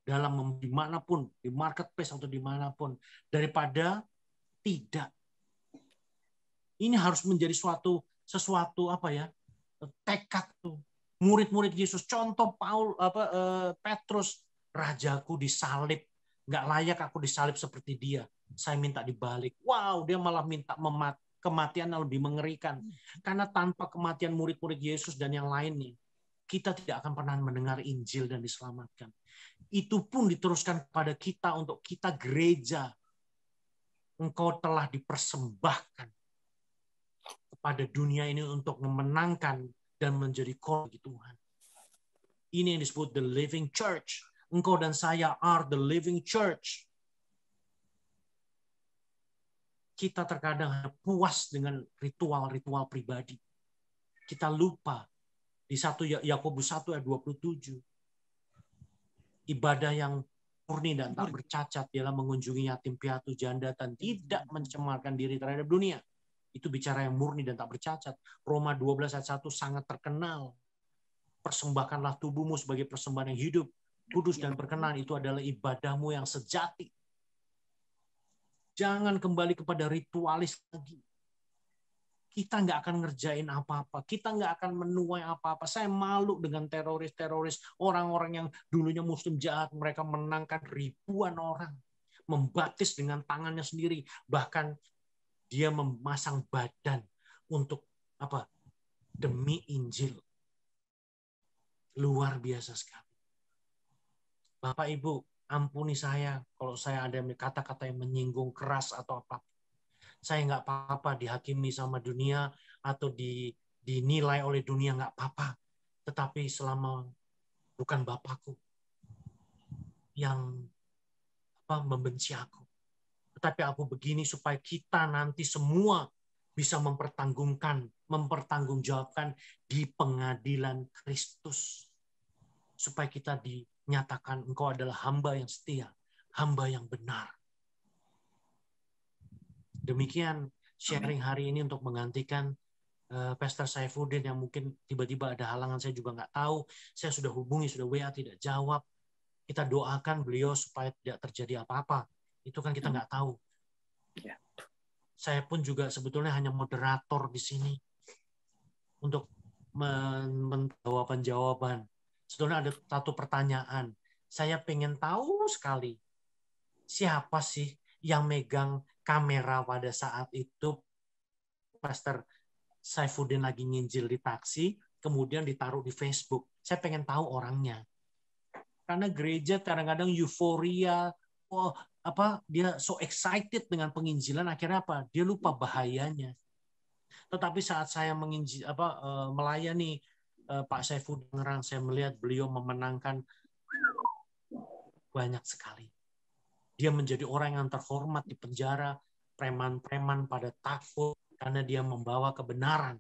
Speaker 1: dalam dimanapun, di marketplace atau dimanapun, daripada tidak. Ini harus menjadi sesuatu apa ya? Tekad tuh. Murid-murid Yesus, contoh Petrus, rajaku disalib, nggak layak aku disalib seperti dia. Saya minta dibalik. Wow, dia malah minta kematian yang lebih mengerikan. Karena tanpa kematian murid-murid Yesus dan yang lainnya, kita tidak akan pernah mendengar Injil dan diselamatkan. Itu pun diteruskan kepada kita untuk kita gereja. Engkau telah dipersembahkan kepada dunia ini untuk memenangkan dan menjadi korban Tuhan. Ini yang disebut the living church. Engkau dan saya are the living church. Kita terkadang puas dengan ritual-ritual pribadi. Kita lupa di 1 Yakobus 1 ayat 27. Ibadah yang murni dan tak bercacat ialah mengunjungi yatim piatu, janda, dan tidak mencemarkan diri terhadap dunia. Itu bicara yang murni dan tak bercacat. Roma 12 ayat 1 sangat terkenal. Persembahkanlah tubuhmu sebagai persembahan yang hidup, kudus dan berkenan. Itu adalah ibadahmu yang sejati. Jangan kembali kepada ritualis lagi. Kita nggak akan ngerjain apa-apa. Kita nggak akan menuai apa-apa. Saya malu dengan teroris-teroris. Orang-orang yang dulunya muslim jahat. Mereka menangkan ribuan orang. Membaptis dengan tangannya sendiri. Bahkan dia memasang badan untuk apa? Demi Injil. Luar biasa sekali. Bapak Ibu, ampuni saya kalau saya ada kata-kata yang menyinggung keras atau apa. Saya nggak apa-apa dihakimi sama dunia atau dinilai oleh dunia, nggak apa-apa. Tetapi selama bukan Bapakku yang membenci aku. Tetapi aku begini supaya kita nanti semua bisa mempertanggungjawabkan di pengadilan Kristus. Supaya kita dinyatakan engkau adalah hamba yang setia, hamba yang benar. Demikian sharing hari ini untuk menggantikan Pastor Saifuddin yang mungkin tiba-tiba ada halangan, saya juga nggak tahu. Saya sudah hubungi, sudah WA, tidak jawab. Kita doakan beliau supaya tidak terjadi apa-apa Itu kan kita nggak tahu.
Speaker 3: Ya.
Speaker 1: Saya pun juga sebetulnya hanya moderator di sini untuk menjawab jawaban. Sebetulnya ada satu pertanyaan. Saya pengen tahu sekali siapa sih yang megang kamera pada saat itu Pastor Saifuddin lagi nginjil di taksi, kemudian ditaruh di Facebook. Saya pengen tahu orangnya. Karena gereja kadang-kadang euforia, dia so excited dengan penginjilan, akhirnya apa? Dia lupa bahayanya. Tetapi saat saya melayani Pak Saifuddin Ngerang, saya melihat beliau memenangkan banyak sekali. Dia menjadi orang yang terhormat di penjara, preman-preman pada takut karena dia membawa kebenaran.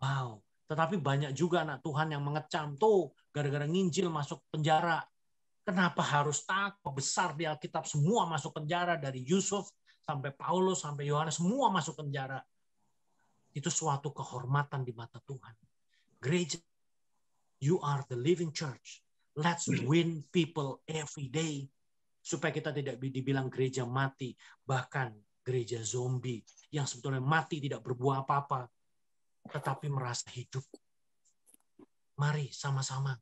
Speaker 1: Wow. Tetapi banyak juga anak Tuhan yang mengecam, tuh gara-gara nginjil masuk penjara. Kenapa harus takut? Besar di Alkitab semua masuk penjara, dari Yusuf sampai Paulus sampai Yohanes semua masuk penjara. Itu suatu kehormatan di mata Tuhan. Gereja, you are the living church. Let's win people every day. Supaya kita tidak dibilang gereja mati, bahkan gereja zombie yang sebetulnya mati tidak berbuah apa-apa, tetapi merasa hidup. Mari sama-sama.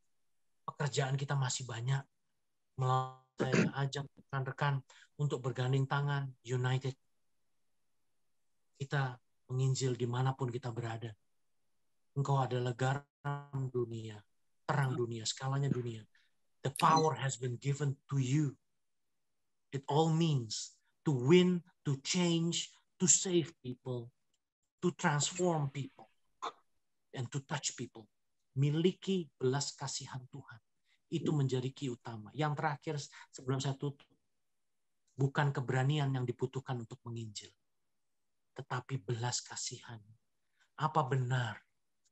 Speaker 1: Pekerjaan kita masih banyak. Saya ajak rekan-rekan untuk bergandeng tangan, united. Kita menginjil dimanapun kita berada. Engkau adalah garam dunia, terang dunia, skalanya dunia. The power has been given to you. It all means to win, to change, to save people, to transform people, and to touch people. Miliki belas kasihan Tuhan. Itu menjadi key utama. Yang terakhir sebelum saya tutup, bukan keberanian yang dibutuhkan untuk menginjil, tetapi belas kasihan. Apa benar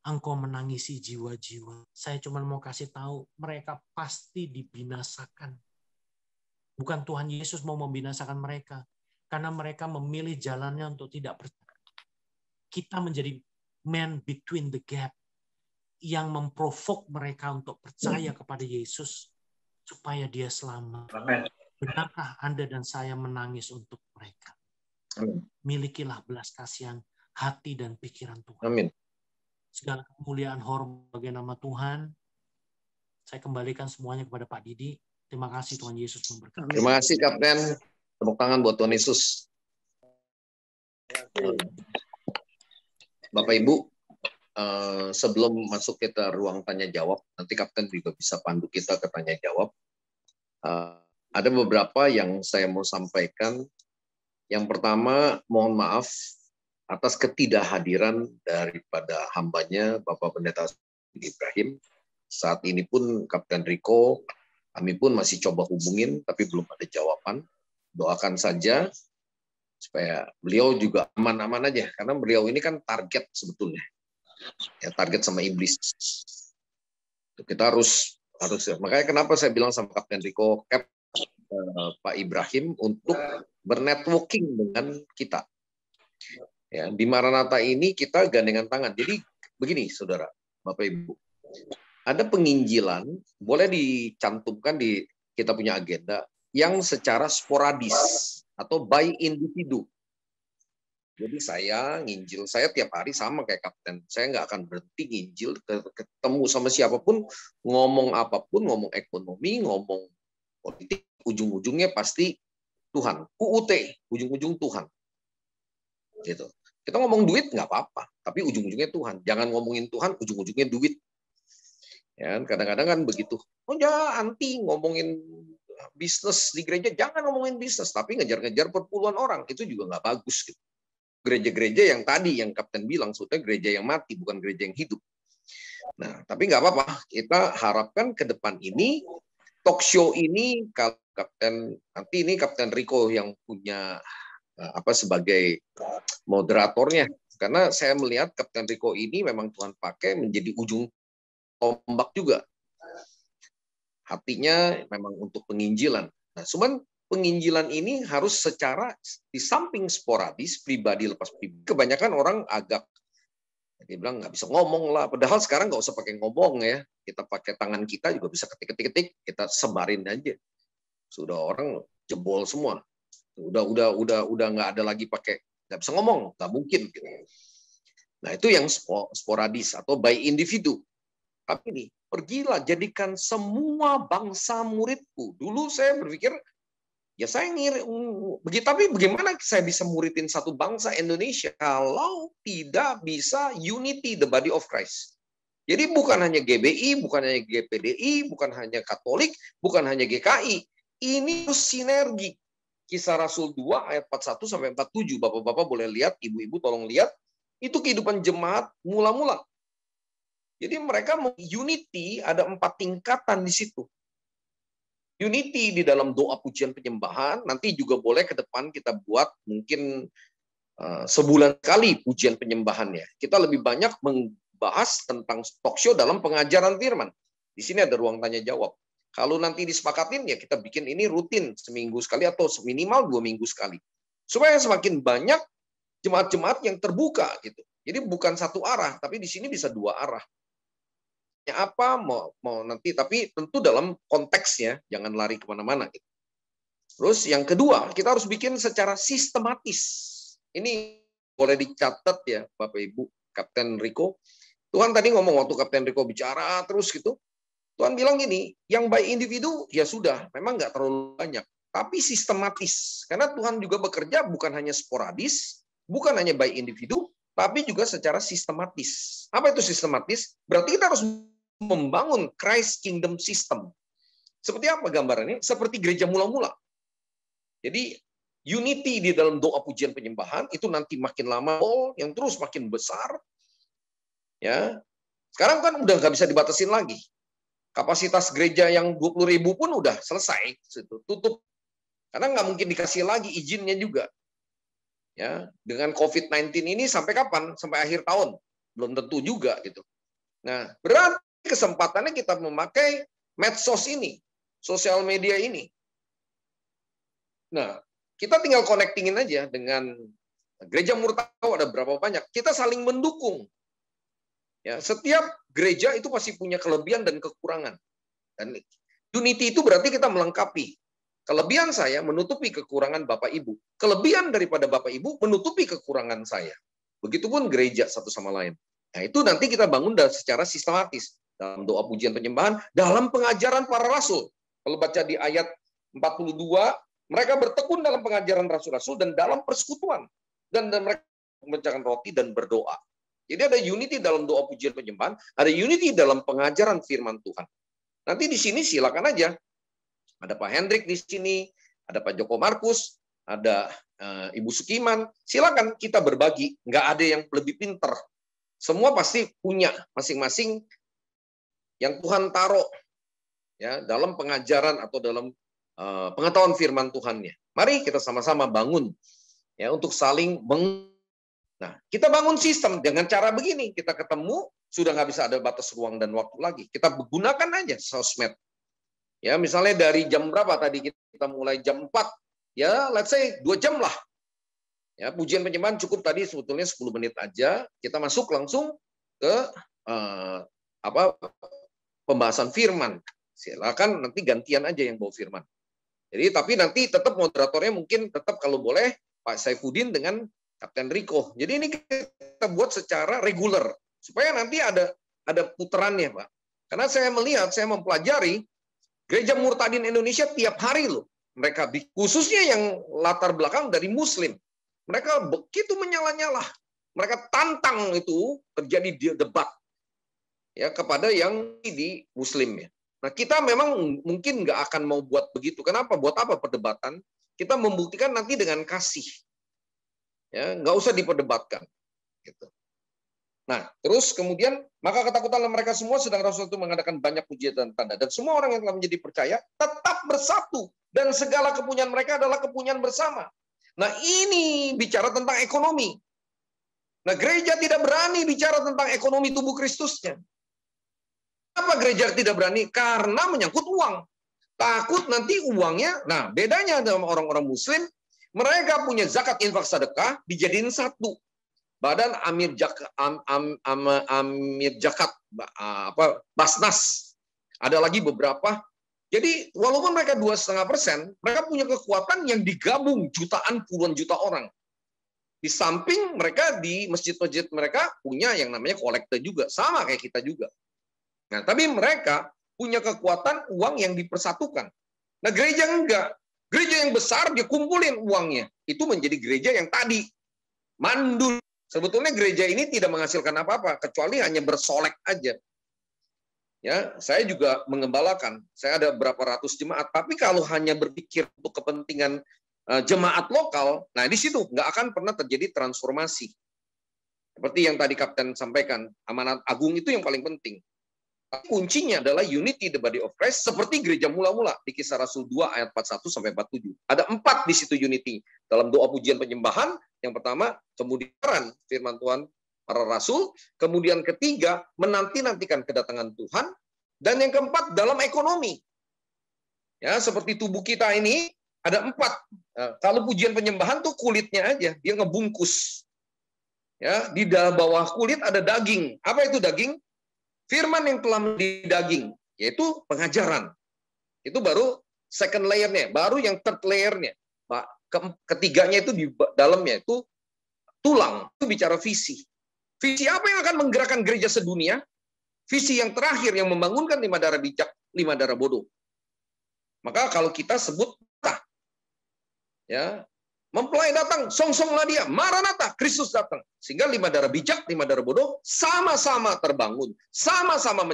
Speaker 1: engkau menangisi jiwa-jiwa? Saya cuma mau kasih tahu, mereka pasti dibinasakan. Bukan Tuhan Yesus mau membinasakan mereka, karena mereka memilih jalannya untuk tidak percaya. Kita menjadi man between the gap, yang memprovok mereka untuk percaya kepada Yesus supaya dia selamat. Benarkah Anda dan saya menangis untuk mereka? Milikilah belas kasihan hati dan pikiran Tuhan.
Speaker 4: Amin.
Speaker 1: Segala kemuliaan hormat bagi nama Tuhan. Saya kembalikan semuanya kepada Pak Didi. Terima kasih, Tuhan Yesus memberkati.
Speaker 4: Terima kasih, Kapten. Tepuk tangan buat Tuhan Yesus. Bapak Ibu, sebelum masuk kita ruang tanya jawab, nanti Kapten juga bisa pandu kita ke tanya jawab. Ada beberapa yang saya mau sampaikan. Yang pertama, mohon maaf atas ketidakhadiran daripada hambanya Bapak Pendeta Ibrahim. Saat ini pun Kapten Riko, kami pun masih coba hubungin, tapi belum ada jawaban. Doakan saja supaya beliau juga aman-aman aja, karena beliau ini kan target sebetulnya. Ya, target sama iblis. Kita harus makanya kenapa saya bilang sama Kapten Riko, Pak Ibrahim untuk bernetworking dengan kita. Ya, di Maranatha ini kita gandengan tangan. Jadi begini, saudara, Bapak Ibu, ada penginjilan, boleh dicantumkan di kita punya agenda yang secara sporadis atau by individu. Jadi saya nginjil, saya tiap hari sama kayak Kapten. Saya nggak akan berhenti nginjil, ketemu sama siapapun, ngomong apapun, ngomong ekonomi, ngomong politik, ujung-ujungnya pasti Tuhan. UUT, ujung-ujung Tuhan. Gitu. Kita ngomong duit nggak apa-apa, tapi ujung-ujungnya Tuhan. Jangan ngomongin Tuhan, ujung-ujungnya duit. Ya, kadang-kadang kan begitu. Oh ya, anti ngomongin bisnis di gereja, jangan ngomongin bisnis, tapi ngejar-ngejar perpuluhan orang, itu juga nggak bagus. Gitu. Gereja-gereja yang tadi, yang Kapten bilang, sebetulnya gereja yang mati, bukan gereja yang hidup. Nah, tapi nggak apa-apa. Kita harapkan ke depan ini, talk show ini, kalau Kapten, nanti ini Kapten Riko yang punya sebagai moderatornya. Karena saya melihat Kapten Riko ini memang Tuhan pakai menjadi ujung tombak juga. Hatinya memang untuk penginjilan. Nah, cuman penginjilan ini harus secara di samping sporadis, pribadi lepas pribadi. Kebanyakan orang agak, dia bilang nggak bisa ngomong lah. Padahal sekarang nggak usah pakai ngomong ya. Kita pakai tangan kita juga bisa ketik-ketik, kita sebarin aja. Sudah orang jebol semua. Udah nggak ada lagi pakai, nggak bisa ngomong, nggak mungkin. Gitu. Nah itu yang sporadis atau by individu. Tapi ini pergilah jadikan semua bangsa muridku. Dulu saya berpikir ya saya tapi bagaimana saya bisa muridin satu bangsa Indonesia kalau tidak bisa unity the body of Christ. Jadi bukan hanya GBI, bukan hanya GPDI, bukan hanya Katolik, bukan hanya GKI. Ini sinergi. Kisah Rasul 2 ayat 41 sampai 47. Bapak-bapak boleh lihat, ibu-ibu tolong lihat. Itu kehidupan jemaat mula-mula. Jadi mereka unity, ada 4 tingkatan di situ. Unity di dalam doa pujian penyembahan, nanti juga boleh ke depan kita buat mungkin sebulan sekali pujian penyembahannya. Kita lebih banyak membahas tentang talk show dalam pengajaran firman. Di sini ada ruang tanya jawab. Kalau nanti disepakatin, ya kita bikin ini rutin seminggu sekali atau minimal 2 minggu sekali. Supaya semakin banyak jemaat-jemaat yang terbuka gitu. Jadi bukan satu arah, tapi di sini bisa 2 arah. Apa mau nanti, tapi tentu dalam konteksnya, jangan lari kemana-mana. Gitu. Terus yang kedua, kita harus bikin secara sistematis. Ini boleh dicatat ya, Bapak Ibu, Kapten Rico. Tuhan tadi ngomong waktu Kapten Rico bicara terus gitu. Tuhan bilang gini, yang by individu ya sudah, memang nggak terlalu banyak, tapi sistematis. Karena Tuhan juga bekerja bukan hanya sporadis, bukan hanya by individu, tapi juga secara sistematis. Apa itu sistematis? Berarti kita harus membangun Christ Kingdom System. Seperti apa gambarannya? Seperti gereja mula-mula. Jadi unity di dalam doa pujian penyembahan itu nanti makin lama yang terus makin besar. Ya, sekarang kan udah nggak bisa dibatasin lagi. Kapasitas gereja yang 20.000 pun udah selesai, tutup. Karena nggak mungkin dikasih lagi izinnya juga. Ya, dengan COVID-19 ini sampai kapan? Sampai akhir tahun. Belum tentu juga gitu. Nah, berarti kesempatannya kita memakai medsos ini, sosial media ini. Nah, kita tinggal connectingin aja dengan gereja Murtau ada berapa banyak. Kita saling mendukung. Ya, setiap gereja itu pasti punya kelebihan dan kekurangan. Dan unity itu berarti kita melengkapi. Kelebihan saya menutupi kekurangan Bapak Ibu. Kelebihan daripada Bapak Ibu menutupi kekurangan saya. Begitupun gereja satu sama lain. Nah, itu nanti kita bangun secara sistematis. Dalam doa pujian penyembahan, dalam pengajaran para rasul. Kalau baca di ayat 42, mereka bertekun dalam pengajaran rasul-rasul dan dalam persekutuan. Dan mereka memecahkan roti dan berdoa. Jadi ada unity dalam doa pujian penyembahan, ada unity dalam pengajaran firman Tuhan. Nanti di sini silakan aja. Ada Pak Hendrik di sini, ada Pak Joko Markus, ada Ibu Sukiman. Silakan kita berbagi. Nggak ada yang lebih pinter. Semua pasti punya masing-masing yang Tuhan taruh ya dalam pengajaran atau dalam pengetahuan firman Tuhannya. Mari kita sama-sama bangun ya untuk saling Nah, kita bangun sistem dengan cara begini. Kita ketemu, sudah nggak bisa ada batas ruang dan waktu lagi. Kita gunakan aja sosmed. Ya, misalnya dari jam berapa tadi kita mulai jam 4. Ya, let's say 2 jam lah. Ya, pujian penyembahan cukup tadi sebetulnya 10 menit aja. Kita masuk langsung ke pembahasan firman. Silakan nanti gantian aja yang bawa firman. Jadi tapi nanti tetap moderatornya mungkin tetap kalau boleh Pak Saifuddin dengan Kapten Rico. Jadi ini kita buat secara reguler supaya nanti ada putarannya, Pak. Karena saya melihat, saya mempelajari gereja Murtadin Indonesia tiap hari loh. Mereka khususnya yang latar belakang dari Muslim. Mereka begitu menyala-nyala. Mereka tantang itu terjadi debat ya kepada yang di Muslim ya. Nah kita memang mungkin nggak akan mau buat begitu. Kenapa? Buat apa perdebatan? Kita membuktikan nanti dengan kasih. Ya, nggak usah diperdebatkan. Gitu. Nah, terus kemudian maka ketakutanlah mereka semua sedang Rasul itu mengadakan banyak pujian dan tanda dan semua orang yang telah menjadi percaya tetap bersatu dan segala kepunyaan mereka adalah kepunyaan bersama. Nah, ini bicara tentang ekonomi. Nah, gereja tidak berani bicara tentang ekonomi tubuh Kristusnya. Kenapa gereja tidak berani? Karena menyangkut uang. Takut nanti uangnya. Nah, bedanya dengan orang-orang Muslim. Mereka punya zakat, infak, sedekah dijadiin satu. Badan Amir Zakat Basnas. Ada lagi beberapa Jadi walaupun mereka 2,5%, mereka punya kekuatan yang digabung jutaan, puluhan juta orang. Di samping mereka di masjid-masjid mereka punya yang namanya kolekte juga, sama kayak kita juga. Nah, tapi mereka punya kekuatan uang yang dipersatukan. Nah, gereja enggak. Gereja yang besar dia kumpulin uangnya. Itu menjadi gereja yang tadi mandul. Sebetulnya gereja ini tidak menghasilkan apa-apa kecuali hanya bersolek aja. Ya, saya juga mengembalakan. Saya ada berapa ratus jemaat. Tapi kalau hanya berpikir untuk kepentingan jemaat lokal, nah di situ nggak akan pernah terjadi transformasi. Seperti yang tadi Kapten sampaikan, amanat agung itu yang paling penting. Tapi kuncinya adalah unity the body of Christ, seperti gereja mula-mula di Kisah Rasul 2 ayat 41 sampai 47. Ada 4 di situ unity. Dalam doa pujian penyembahan, yang pertama kemudian firman Tuhan para rasul, kemudian ketiga menanti-nantikan kedatangan Tuhan, dan yang keempat dalam ekonomi. Ya, seperti tubuh kita ini ada 4. Kalau pujian penyembahan tuh kulitnya aja, dia ngebungkus. Ya, di bawah kulit ada daging. Apa itu daging? Firman yang telah menjadi daging, yaitu pengajaran. Itu baru second layer-nya, baru yang third layer-nya. Ketiganya itu di dalamnya itu tulang, itu bicara visi. Visi apa yang akan menggerakkan gereja sedunia? Visi yang terakhir yang membangunkan 5 darah bijak, 5 darah bodoh. Maka kalau kita sebut, ya, mempelai datang, songsonglah dia, Maranatha, Kristus datang. Sehingga 5 darah bijak, 5 darah bodoh sama-sama terbangun, sama-sama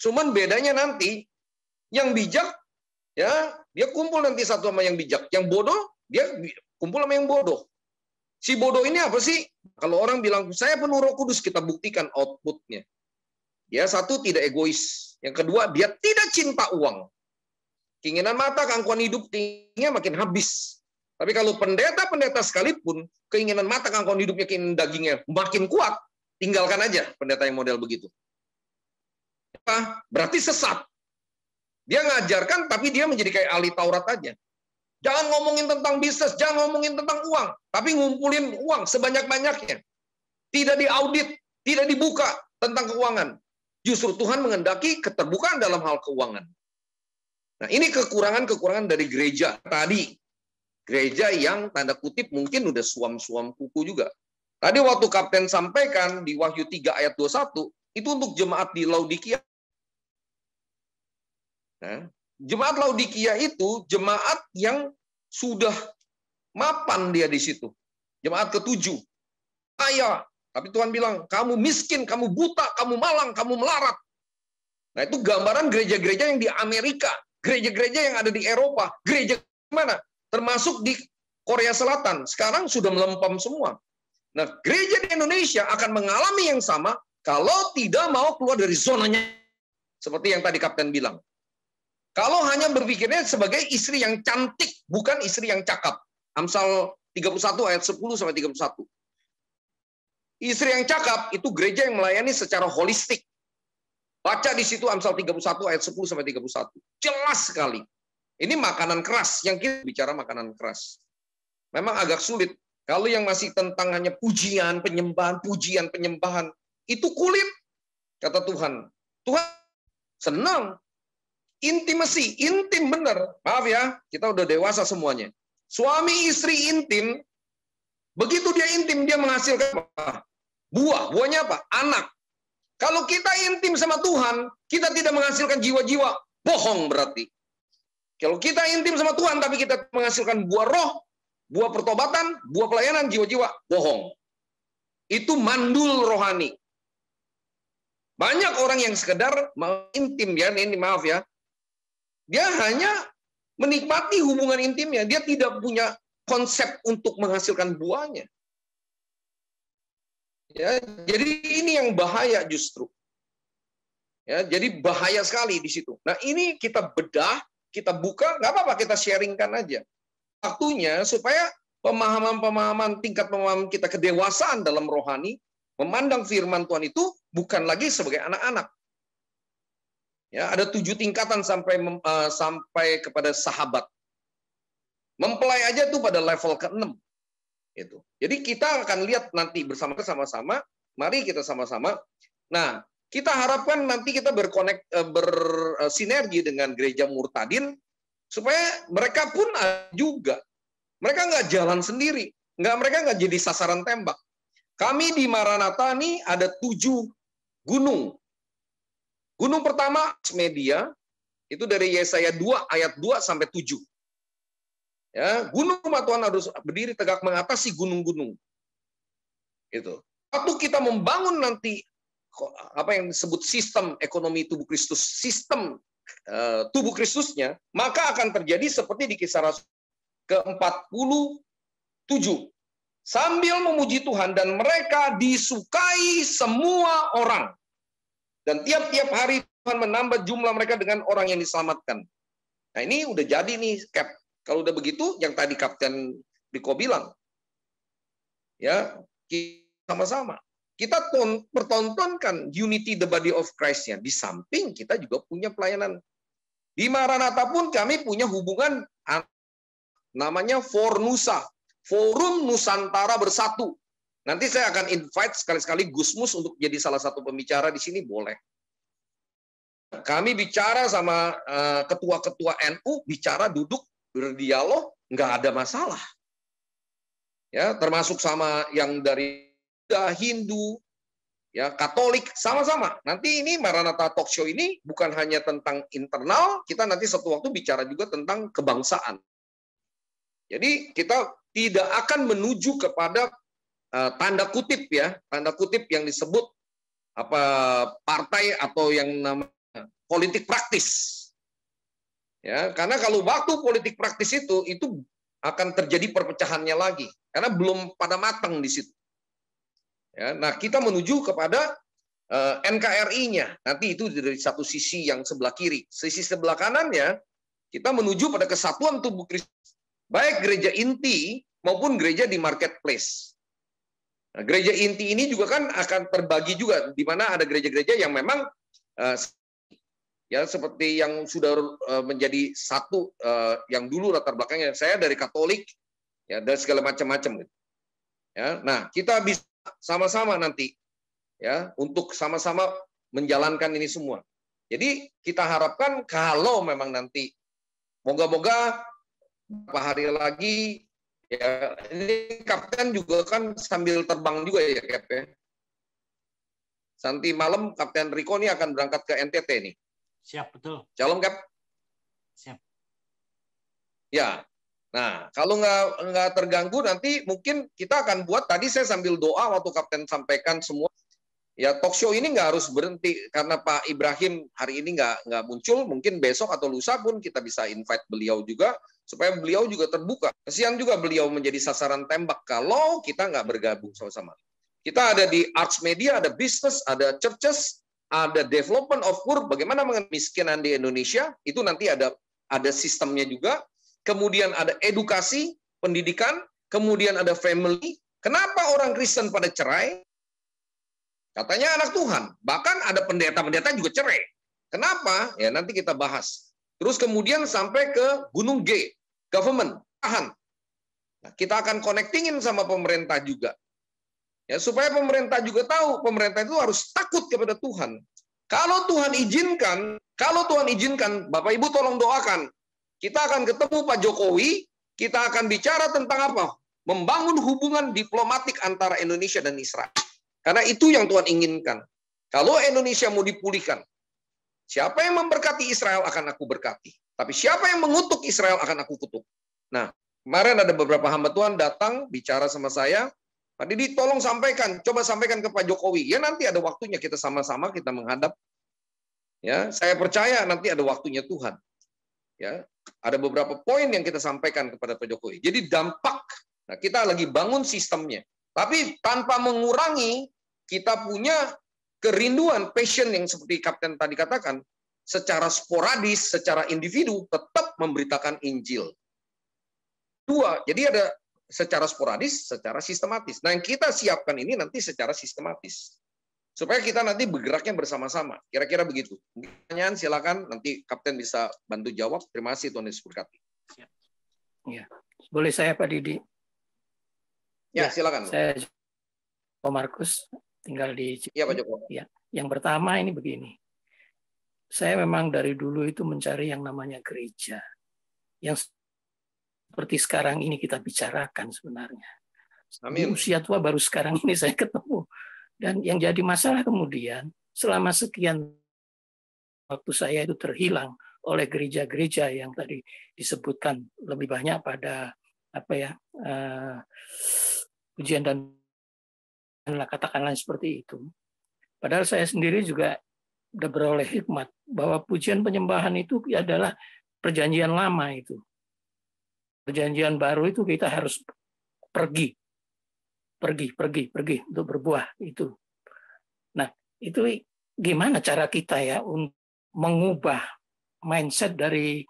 Speaker 4: cuman bedanya nanti yang bijak, ya, dia kumpul nanti satu sama yang bijak. Yang bodoh, dia kumpul sama yang bodoh. Si bodoh ini apa sih? Kalau orang bilang, saya penuh Roh Kudus, kita buktikan outputnya. Dia satu, tidak egois. Yang kedua, dia tidak cinta uang. Keinginan mata, keangkuhan hidup, tingginya makin habis. Tapi kalau pendeta-pendeta sekalipun, keinginan mata, keangkuhan hidupnya, keinginan dagingnya makin kuat, tinggalkan aja pendeta yang model begitu. Berarti sesat. Dia ngajarkan, tapi dia menjadi kayak ahli Taurat aja. Jangan ngomongin tentang bisnis, jangan ngomongin tentang uang, tapi ngumpulin uang sebanyak-banyaknya. Tidak diaudit, tidak dibuka tentang keuangan. Justru Tuhan menghendaki keterbukaan dalam hal keuangan. Nah, ini kekurangan-kekurangan dari gereja tadi. Gereja yang tanda kutip mungkin udah suam-suam kuku juga. Tadi waktu Kapten sampaikan di Wahyu 3 ayat 21, itu untuk jemaat di Laodikia. Nah, jemaat Laodikia itu jemaat yang sudah mapan dia di situ. Jemaat ke-7. Kaya. Tapi Tuhan bilang, kamu miskin, kamu buta, kamu malang, kamu melarat. Nah, itu gambaran gereja-gereja yang di Amerika. Gereja-gereja yang ada di Eropa. Gereja mana? Termasuk di Korea Selatan. Sekarang sudah melempem semua. Nah, gereja di Indonesia akan mengalami yang sama kalau tidak mau keluar dari zonanya. Seperti yang tadi Kapten bilang. Kalau hanya berpikirnya sebagai istri yang cantik, bukan istri yang cakap. Amsal 31 ayat 10 sampai 31. Istri yang cakap itu gereja yang melayani secara holistik. Baca di situ Amsal 31 ayat 10 sampai 31. Jelas sekali. Ini makanan keras, yang kita bicara makanan keras. Memang agak sulit. Kalau yang masih tentang hanya pujian, penyembahan, itu kulit, kata Tuhan. Tuhan senang. Intimasi, intim benar. Maaf ya, kita udah dewasa semuanya. Suami istri intim, begitu dia intim, dia menghasilkan apa? Buah. Buahnya apa? Anak. Kalau kita intim sama Tuhan, kita tidak menghasilkan jiwa-jiwa, bohong berarti. Kalau kita intim sama Tuhan, tapi kita menghasilkan buah roh, buah pertobatan, buah pelayanan, jiwa-jiwa, bohong. Itu mandul rohani. Banyak orang yang sekedar intim ya, ini maaf ya, dia hanya menikmati hubungan intimnya. Dia tidak punya konsep untuk menghasilkan buahnya. Ya, jadi ini yang bahaya justru. Ya, jadi bahaya sekali di situ. Nah, ini kita bedah, kita buka, nggak apa-apa, kita sharingkan aja. Waktunya supaya pemahaman-pemahaman, tingkat pemahaman kita kedewasaan dalam rohani, memandang firman Tuhan itu bukan lagi sebagai anak-anak. Ya, ada 7 tingkatan sampai kepada sahabat. Mempelai aja tuh pada level ke-6. Itu. Jadi kita akan lihat nanti bersama-sama. Mari kita sama-sama. Nah, Kita harapkan nanti kita bersinergi dengan gereja Murtadin supaya mereka pun ada juga. Mereka nggak jalan sendiri, mereka nggak jadi sasaran tembak. Kami di Maranatha nih ada 7 gunung. Gunung pertama media itu dari Yesaya 2 ayat 2 sampai 7. Ya, gunung rumah Tuhan harus berdiri tegak mengatasi gunung-gunung. Itu. Waktu kita membangun nanti apa yang disebut sistem ekonomi tubuh Kristus, sistem tubuh Kristusnya, maka akan terjadi seperti di Kisah Rasul ke-47. Sambil memuji Tuhan dan mereka disukai semua orang. Dan tiap-tiap hari Tuhan menambah jumlah mereka dengan orang yang diselamatkan. Nah ini udah jadi nih, Cap. Kalau udah begitu, yang tadi Kapten Riko bilang, ya sama-sama. Kita pertontonkan unity the body of Christ-nya. Di samping kita juga punya pelayanan. Di Maranatha pun kami punya hubungan namanya Fornusa, Forum Nusantara Bersatu. Nanti saya akan invite sekali-sekali Gusmus untuk jadi salah satu pembicara di sini, boleh. Kami bicara sama ketua-ketua NU, bicara duduk, berdialog, nggak ada masalah. Ya, termasuk sama yang dari Hindu, ya Katolik, sama-sama. Nanti ini Maranatha Talk Show ini bukan hanya tentang internal, kita nanti satu waktu bicara juga tentang kebangsaan. Jadi kita tidak akan menuju kepada tanda kutip ya, tanda kutip yang disebut apa partai atau yang namanya politik praktis. Ya, karena kalau waktu politik praktis itu akan terjadi perpecahannya lagi karena belum pada matang di situ. Ya, nah, kita menuju kepada NKRI-nya. Nanti itu dari satu sisi yang sebelah kiri. Sisi sebelah kanannya, kita menuju pada kesatuan tubuh Kristus. Baik gereja inti maupun gereja di marketplace. Nah, gereja inti ini juga kan akan terbagi juga, di mana ada gereja-gereja yang memang ya seperti yang sudah menjadi satu, yang dulu latar belakangnya saya dari Katolik, ya dari segala macam-macam. Ya, nah kita bisa sama-sama nanti ya untuk sama-sama menjalankan ini semua. Jadi kita harapkan kalau memang nanti moga-moga beberapa hari lagi ya ini Kapten juga kan sambil terbang juga ya Cap ya. Nanti malam Kapten Riko ini akan berangkat ke NTT nih.
Speaker 1: Siap, betul.
Speaker 4: Shalom Cap.
Speaker 1: Siap.
Speaker 4: Ya. Nah, kalau nggak terganggu nanti mungkin kita akan buat, tadi saya sambil doa waktu Kapten sampaikan semua, ya talk show ini nggak harus berhenti karena Pak Ibrahim hari ini nggak muncul, mungkin besok atau lusa pun kita bisa invite beliau juga, supaya beliau juga terbuka. Kesian juga beliau menjadi sasaran tembak kalau kita nggak bergabung sama-sama. Kita ada di arts media, ada business, ada churches, ada development of poor, bagaimana mengenai kemiskinan di Indonesia, itu nanti ada sistemnya juga. Kemudian ada edukasi, pendidikan, kemudian ada family. Kenapa orang Kristen pada cerai? Katanya anak Tuhan. Bahkan ada pendeta-pendeta juga cerai. Kenapa? Ya nanti kita bahas. Terus kemudian sampai ke Gunung G, government, tahan. Nah, kita akan connectingin sama pemerintah juga. Ya, supaya pemerintah juga tahu, pemerintah itu harus takut kepada Tuhan. Kalau Tuhan izinkan, Bapak Ibu tolong doakan. Kita akan ketemu Pak Jokowi, kita akan bicara tentang apa? Membangun hubungan diplomatik antara Indonesia dan Israel. Karena itu yang Tuhan inginkan. Kalau Indonesia mau dipulihkan, siapa yang memberkati Israel akan aku berkati. Tapi siapa yang mengutuk Israel akan aku kutuk. Nah, kemarin ada beberapa hamba Tuhan datang bicara sama saya, Pak Didi tolong sampaikan, coba sampaikan ke Pak Jokowi. Ya nanti ada waktunya kita sama-sama kita menghadap. Ya, saya percaya nanti ada waktunya Tuhan. Ya, ada beberapa poin yang kita sampaikan kepada Pak Jokowi. Jadi dampak, nah kita lagi bangun sistemnya. Tapi tanpa mengurangi, kita punya kerinduan, passion yang seperti Kapten tadi katakan, secara sporadis, secara individu, tetap memberitakan Injil. Dua, jadi ada secara sporadis, secara sistematis. Nah yang kita siapkan ini nanti secara sistematis. Supaya kita nanti bergeraknya bersama-sama. Kira-kira begitu. Pertanyaan silakan, nanti Kapten bisa bantu jawab. Terima kasih Tuhan Yesus berkati.
Speaker 3: Ya. Boleh saya Pak Didi?
Speaker 4: Ya, silakan.
Speaker 3: Saya Pak Markus, tinggal di
Speaker 4: Iya Pak Joko.
Speaker 3: Ya. Yang pertama ini begini. Saya memang dari dulu itu mencari yang namanya gereja. Yang seperti sekarang ini kita bicarakan sebenarnya. Di
Speaker 4: Amin.
Speaker 3: usia tua baru sekarang ini saya ketemu. Dan yang jadi masalah kemudian, selama sekian waktu saya itu terhilang oleh gereja-gereja yang tadi disebutkan lebih banyak pada pujian dan katakanlah seperti itu. Padahal saya sendiri juga sudah beroleh hikmat bahwa pujian penyembahan itu adalah perjanjian lama itu. Perjanjian baru itu kita harus pergi untuk berbuah itu. Nah, itu gimana cara kita ya untuk mengubah mindset dari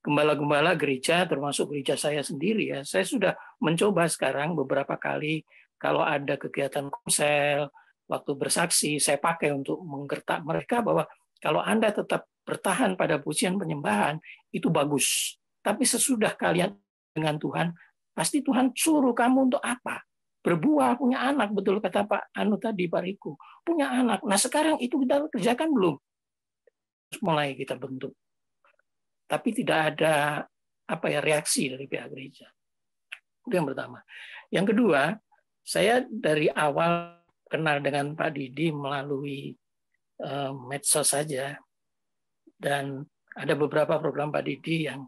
Speaker 3: gembala-gembala gereja, termasuk gereja saya sendiri ya. Saya sudah mencoba sekarang beberapa kali kalau ada kegiatan komsel, waktu bersaksi, saya pakai untuk menggertak mereka bahwa kalau Anda tetap bertahan pada pujian penyembahan, itu bagus. Tapi sesudah kalian dengan Tuhan, pasti Tuhan suruh kamu untuk apa? Berbuah, punya anak, betul kata Pak Anu tadi, Pak Riko. Punya anak. Nah sekarang itu kita kerjakan belum? Mulai kita bentuk. Tapi tidak ada reaksi dari pihak gereja. Itu yang pertama. Yang kedua, saya dari awal kenal dengan Pak Didi melalui medsos saja. Dan ada beberapa program Pak Didi yang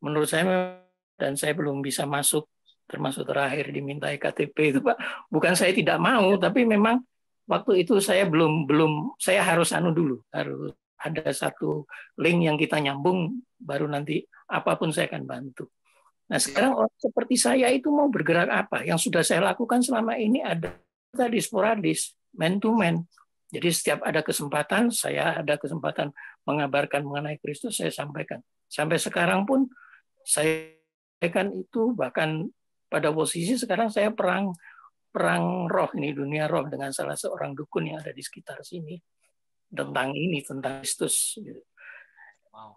Speaker 3: menurut saya, dan saya belum bisa masuk, termasuk terakhir dimintai KTP itu Pak. Bukan saya tidak mau, tapi memang waktu itu saya belum saya harus dulu, harus ada satu link yang kita nyambung, baru nanti apapun saya akan bantu. Nah sekarang orang seperti saya itu mau bergerak apa? Yang sudah saya lakukan selama ini ada tadi sporadis, man to man. Jadi setiap ada kesempatan, saya ada kesempatan mengabarkan mengenai Kristus, saya sampaikan. Sampai sekarang pun saya kan itu bahkan pada posisi sekarang saya perang roh ini, dunia roh dengan salah seorang dukun yang ada di sekitar sini tentang Kristus.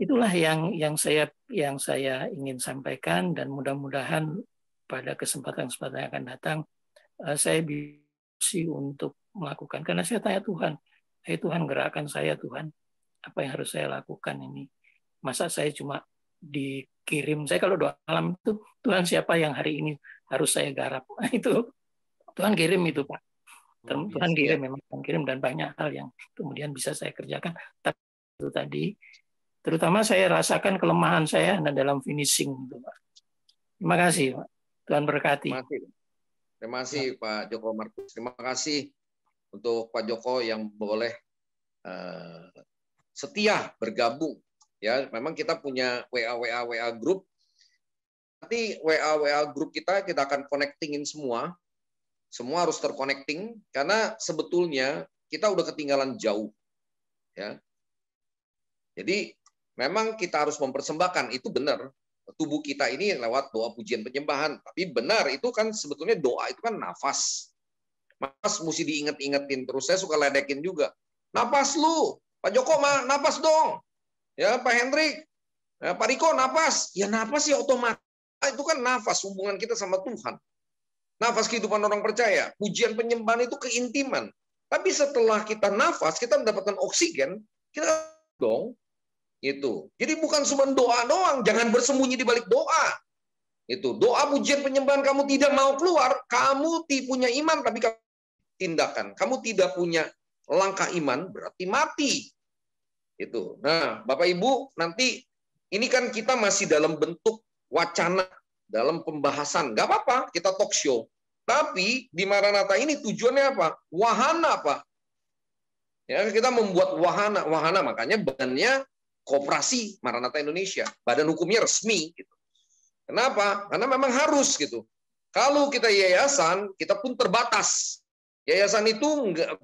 Speaker 3: Itulah yang saya ingin sampaikan, dan mudah-mudahan pada kesempatan-kesempatan yang akan datang saya bisa untuk melakukan, karena saya tanya Tuhan, Tuhan gerakkan saya Tuhan, apa yang harus saya lakukan ini? Masa saya cuma dikirim, saya kalau doa malam itu Tuhan siapa yang hari ini harus saya garap, itu Tuhan kirim itu Pak. Tuhan kirim, memang Tuhan kirim, dan banyak hal yang kemudian bisa saya kerjakan. Tapi itu tadi, terutama saya rasakan kelemahan saya dalam finishing itu Pak. Terima kasih Pak. Tuhan berkati.
Speaker 4: Terima kasih Pak Joko Markus. Terima kasih untuk Pak Joko yang boleh setia bergabung. Ya, memang kita punya WA group. Nanti WA group kita akan connectingin semua. Semua harus terconnecting karena sebetulnya kita udah ketinggalan jauh. Ya. Jadi memang kita harus mempersembahkan, itu benar. Tubuh kita ini lewat doa pujian penyembahan. Tapi benar, itu kan sebetulnya doa itu kan nafas. Nafas mesti diinget-ingetin terus. Saya suka ledekin juga. Nafas lu, Pak Joko mah nafas dong. Ya, Pak Hendrik, ya, Pak Riko nafas. Ya nafas ya otomatis. Itu kan nafas hubungan kita sama Tuhan. Nafas kehidupan orang percaya. Pujian penyembahan itu keintiman. Tapi setelah kita nafas, kita mendapatkan oksigen, kita dong. Itu. Jadi bukan cuma doa doang, jangan bersembunyi di balik doa. Itu. Doa pujian penyembahan kamu tidak mau keluar, kamu punya iman tapi kamu tindakan. Kamu tidak punya langkah iman berarti mati. Itu. Nah, Bapak Ibu, nanti ini kan kita masih dalam bentuk wacana, dalam pembahasan. Enggak apa-apa, kita talk show. Tapi di Maranatha ini tujuannya apa? Wahana, Pak. Ya, kita membuat wahana, makanya badannya Koperasi Maranatha Indonesia, badan hukumnya resmi gitu. Kenapa? Karena memang harus gitu. Kalau kita yayasan, kita pun terbatas. Yayasan itu enggak,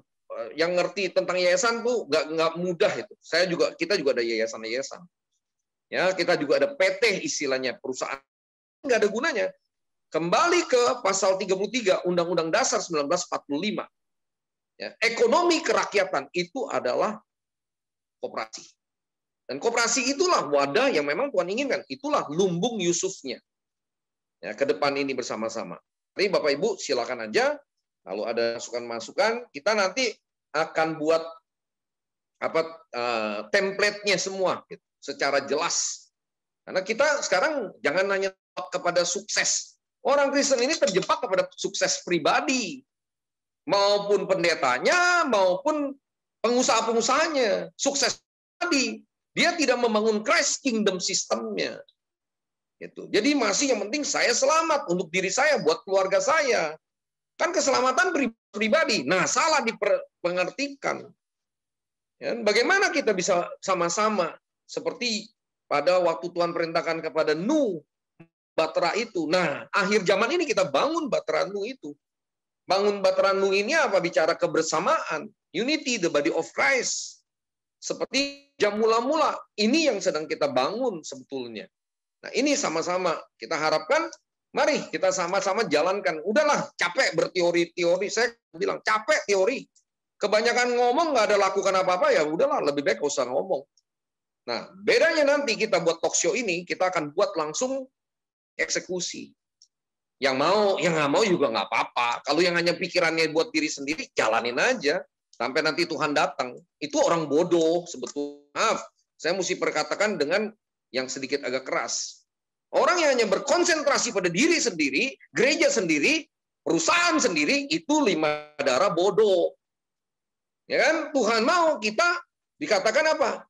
Speaker 4: yang ngerti tentang yayasan tuh enggak mudah itu. Kita juga ada yayasan-yayasan. Ya, kita juga ada PT istilahnya, perusahaan enggak ada gunanya. Kembali ke pasal 33 Undang-Undang Dasar 1945. Ya, ekonomi kerakyatan itu adalah koperasi. Dan koperasi itulah wadah yang memang Tuhan inginkan. Itulah lumbung Yusufnya. Ya, ke depan ini bersama-sama. Jadi Bapak Ibu silakan aja. Kalau ada masukan-masukan, kita nanti akan buat template-nya semua gitu, secara jelas. Karena kita sekarang jangan hanya kepada sukses. Orang Kristen ini terjebak kepada sukses pribadi, maupun pendetanya, maupun pengusaha-pengusahanya. Sukses pribadi, dia tidak membangun Christ Kingdom sistemnya. Gitu. Jadi masih yang penting saya selamat untuk diri saya, buat keluarga saya. Kan keselamatan pribadi. Nah, salah dipengertikan. Ya, bagaimana kita bisa sama-sama seperti pada waktu Tuhan perintahkan kepada Nuh, Bahtera itu. Nah, akhir zaman ini kita bangun Bahtera Nuh itu. Bangun Bahtera Nuh ini apa? Bicara kebersamaan. Unity, the body of Christ. Seperti jam mula-mula. Ini yang sedang kita bangun sebetulnya. Nah, ini sama-sama kita harapkan, mari kita sama-sama jalankan. Udahlah, capek berteori-teori. Saya bilang, capek teori. Kebanyakan ngomong, nggak ada lakukan apa-apa, ya udahlah, lebih baik nggak usah ngomong. Nah, bedanya nanti kita buat talk show ini, kita akan buat langsung eksekusi. Yang mau, yang nggak mau juga nggak apa-apa. Kalau yang hanya pikirannya buat diri sendiri, jalanin aja. Sampai nanti Tuhan datang. Itu orang bodoh, sebetulnya. Maaf, saya mesti perkatakan dengan yang sedikit agak keras. Orang yang hanya berkonsentrasi pada diri sendiri, gereja sendiri, perusahaan sendiri, itu 5 darah bodoh. Ya kan? Tuhan mau kita dikatakan apa?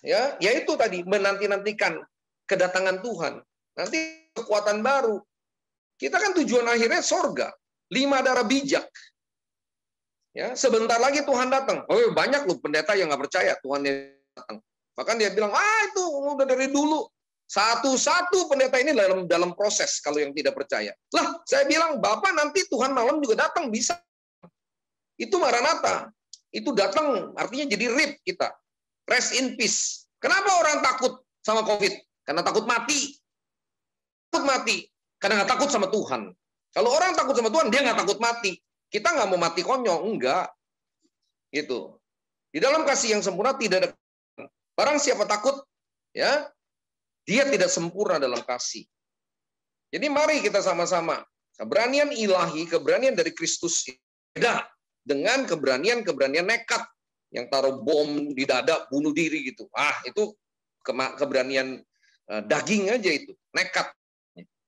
Speaker 4: Ya, yaitu tadi menanti-nantikan kedatangan Tuhan. Nanti kekuatan baru. Kita kan tujuan akhirnya sorga. 5 darah bijak. Ya, sebentar lagi Tuhan datang. Oh, banyak loh pendeta yang nggak percaya Tuhan datang. Bahkan dia bilang, itu udah dari dulu. Satu-satu pendeta ini dalam proses kalau yang tidak percaya. Lah, saya bilang, Bapak nanti Tuhan malam juga datang, bisa. Itu Maranatha. Itu datang, artinya jadi rib kita. Rest in peace. Kenapa orang takut sama COVID? Karena takut mati. Takut mati. Karena nggak takut sama Tuhan. Kalau orang takut sama Tuhan, dia nggak takut mati. Kita nggak mau mati konyol, enggak. Gitu. Di dalam kasih yang sempurna tidak ada. Barang siapa takut, ya, dia tidak sempurna dalam kasih. Jadi mari kita sama-sama. Keberanian ilahi, keberanian dari Kristus beda dengan keberanian nekat yang taruh bom di dada bunuh diri gitu. Itu keberanian daging aja itu, nekat.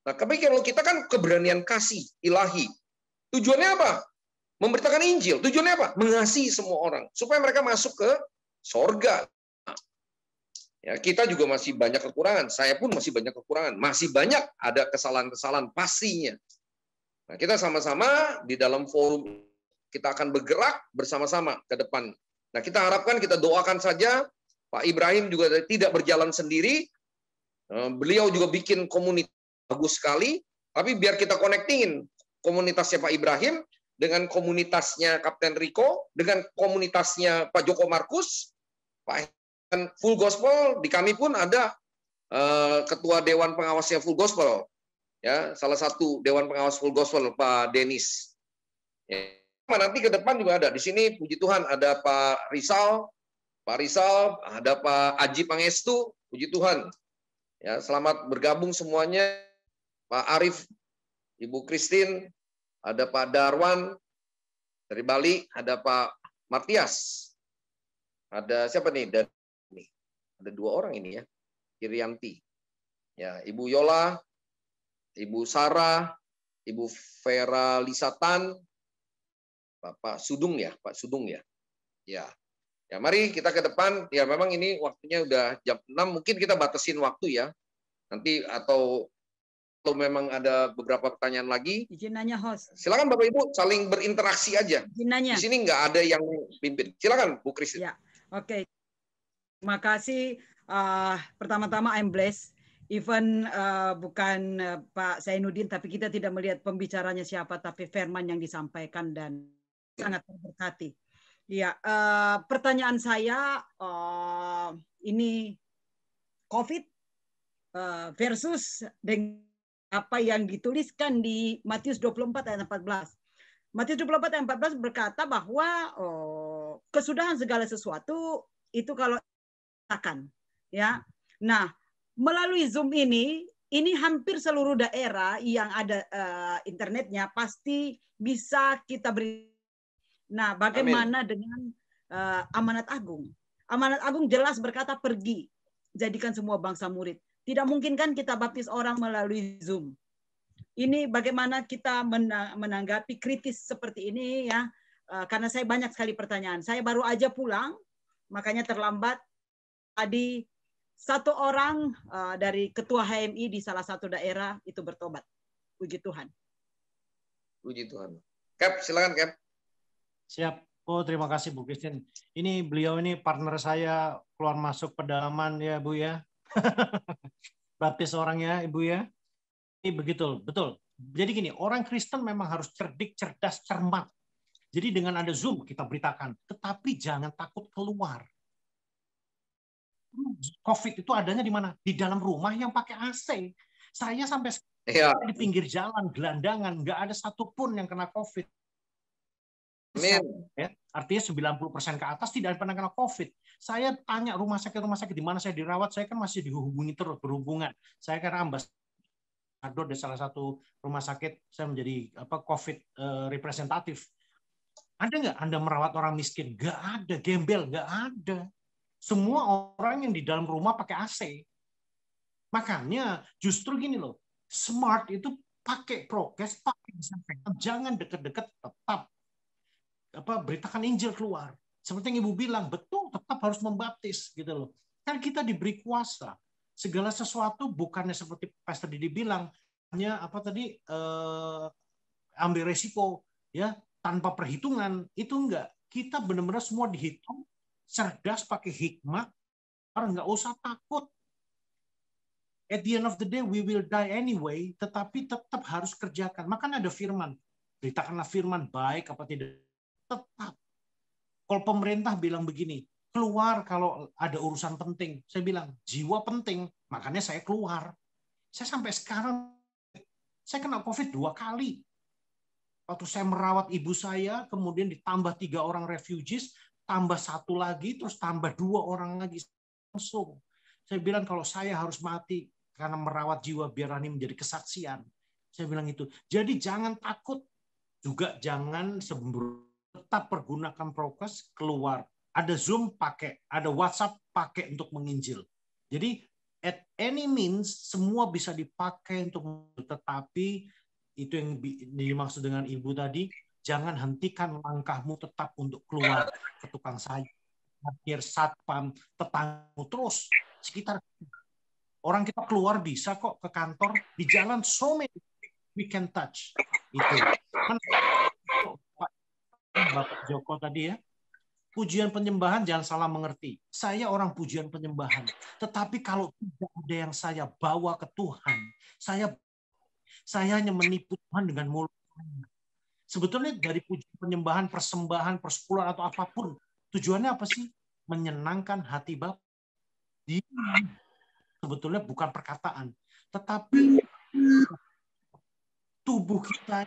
Speaker 4: Nah, tapi kalau kita kan keberanian kasih ilahi. Tujuannya apa? Memberitakan Injil. Tujuannya apa? Mengasihi semua orang supaya mereka masuk ke sorga. Ya, kita juga masih banyak kekurangan. Saya pun masih banyak kekurangan. Masih banyak ada kesalahan-kesalahan pastinya. Nah, kita sama-sama di dalam forum kita akan bergerak bersama-sama ke depan. Nah, kita harapkan, kita doakan saja Pak Ibrahim juga tidak berjalan sendiri. Beliau juga bikin komunitas bagus sekali, tapi biar kita connectingin komunitasnya Pak Ibrahim dengan komunitasnya Kapten Riko, dengan komunitasnya Pak Joko Markus, Pak Full Gospel. Di kami pun ada ketua Dewan Pengawasnya Full Gospel. Ya, salah satu Dewan Pengawas Full Gospel, Pak Denis. Ya. Nanti ke depan juga ada. Di sini puji Tuhan ada Pak Rizal, ada Pak Aji Pangestu, puji Tuhan. Ya, selamat bergabung semuanya. Pak Arif, Ibu Christine, ada Pak Darwan dari Bali, ada Pak Martias. Ada siapa nih? Ada 2 orang ini ya. Irianti. Ya, Ibu Yola, Ibu Sarah, Ibu Vera Lisatan, Pak Sudung ya, Pak Sudung ya. Ya. Ya, mari kita ke depan. Ya, memang ini waktunya udah jam 6, mungkin kita batasin waktu ya. Nanti atau kalau memang ada beberapa pertanyaan lagi,
Speaker 2: izin nanya host.
Speaker 4: Silakan Bapak Ibu saling berinteraksi aja.
Speaker 2: Izin nanya.
Speaker 4: Di sini nggak ada yang pimpin. Silakan Bu Christine.
Speaker 2: Ya, oke. Terima kasih. Pertama-tama I'm blessed. Even bukan Pak Zainuddin, tapi kita tidak melihat pembicaranya siapa, tapi firman yang disampaikan dan sangat berkati. Ya, pertanyaan saya ini COVID versus dengan apa yang dituliskan di Matius 24 ayat 14. Matius 24 ayat 14 berkata bahwa kesudahan segala sesuatu itu kalau akan, ya. Nah, melalui Zoom ini hampir seluruh daerah yang ada internetnya pasti bisa kita beri. Nah, bagaimana dengan amanat agung? Amanat agung jelas berkata pergi, jadikan semua bangsa murid. Tidak mungkin kan kita baptis orang melalui Zoom. Ini bagaimana kita menanggapi kritis seperti ini ya? Karena saya banyak sekali pertanyaan. Saya baru aja pulang, makanya terlambat. Tadi satu orang dari ketua HMI di salah satu daerah itu bertobat. Puji Tuhan.
Speaker 4: Puji Tuhan. Cap, silakan Cap.
Speaker 1: Siap. Oh, terima kasih Bu Christine. Ini beliau ini partner saya keluar masuk pedalaman ya Bu ya. Baptis orang ya Ibu ya. Ini begitu, betul. Jadi gini, orang Kristen memang harus cerdik, cerdas, cermat. Jadi dengan ada Zoom kita beritakan, tetapi jangan takut keluar. COVID itu adanya di mana? Di dalam rumah yang pakai AC. Saya sampai di pinggir jalan, gelandangan, nggak ada satupun yang kena COVID. Ya, artinya 90% ke atas tidak pernah kena COVID. Saya tanya rumah sakit di mana saya dirawat, saya kan masih dihubungi terus, berhubungan. Saya kan ambasador di salah satu rumah sakit, saya menjadi COVID representatif. Ada nggak Anda merawat orang miskin? Nggak ada. Gembel? Nggak ada. Semua orang yang di dalam rumah pakai AC. Makanya justru gini loh, smart itu pakai prokes, pakai disinfektan, jangan deket-deket, tetap beritakan Injil keluar. Seperti yang Ibu bilang, betul, tetap harus membaptis gitu loh. Kan kita diberi kuasa. Segala sesuatu bukannya seperti Pastor Didi bilang, hanya ambil resiko ya tanpa perhitungan, itu enggak. Kita benar-benar semua dihitung, cerdas, pakai hikmah, orang nggak usah takut. At the end of the day, we will die anyway, tetapi tetap harus kerjakan. Makanya ada firman. Beritakanlah firman, baik apa tidak. Tetap. Kalau pemerintah bilang begini, keluar kalau ada urusan penting. Saya bilang, jiwa penting, makanya saya keluar. Saya sampai sekarang, saya kena COVID 2 kali. Waktu saya merawat ibu saya, kemudian ditambah 3 orang refugees, tambah 1 lagi, terus tambah 2 orang lagi. Langsung. Saya bilang kalau saya harus mati karena merawat jiwa biar ini menjadi kesaksian. Saya bilang itu. Jadi jangan takut. Juga jangan sembrono. Tetap pergunakan prokes, keluar. Ada Zoom pakai, ada WhatsApp pakai untuk menginjil. Jadi at any means semua bisa dipakai untuk, tetapi itu yang dimaksud dengan Ibu tadi, jangan hentikan langkahmu tetap untuk keluar ke tukang sayur, parkir, satpam, tetanggamu, terus sekitar. Orang kita keluar bisa kok ke kantor, di jalan so many we can touch. Itu. Bapak Joko tadi ya, pujian penyembahan jangan salah mengerti. Saya orang pujian penyembahan. Tetapi kalau tidak ada yang saya bawa ke Tuhan, saya hanya menipu Tuhan dengan mulut. Sebetulnya dari pujian penyembahan, persembahan, persepuluhan atau apapun, tujuannya apa sih? Menyenangkan hati Bapa. Sebetulnya bukan perkataan, tetapi tubuh kita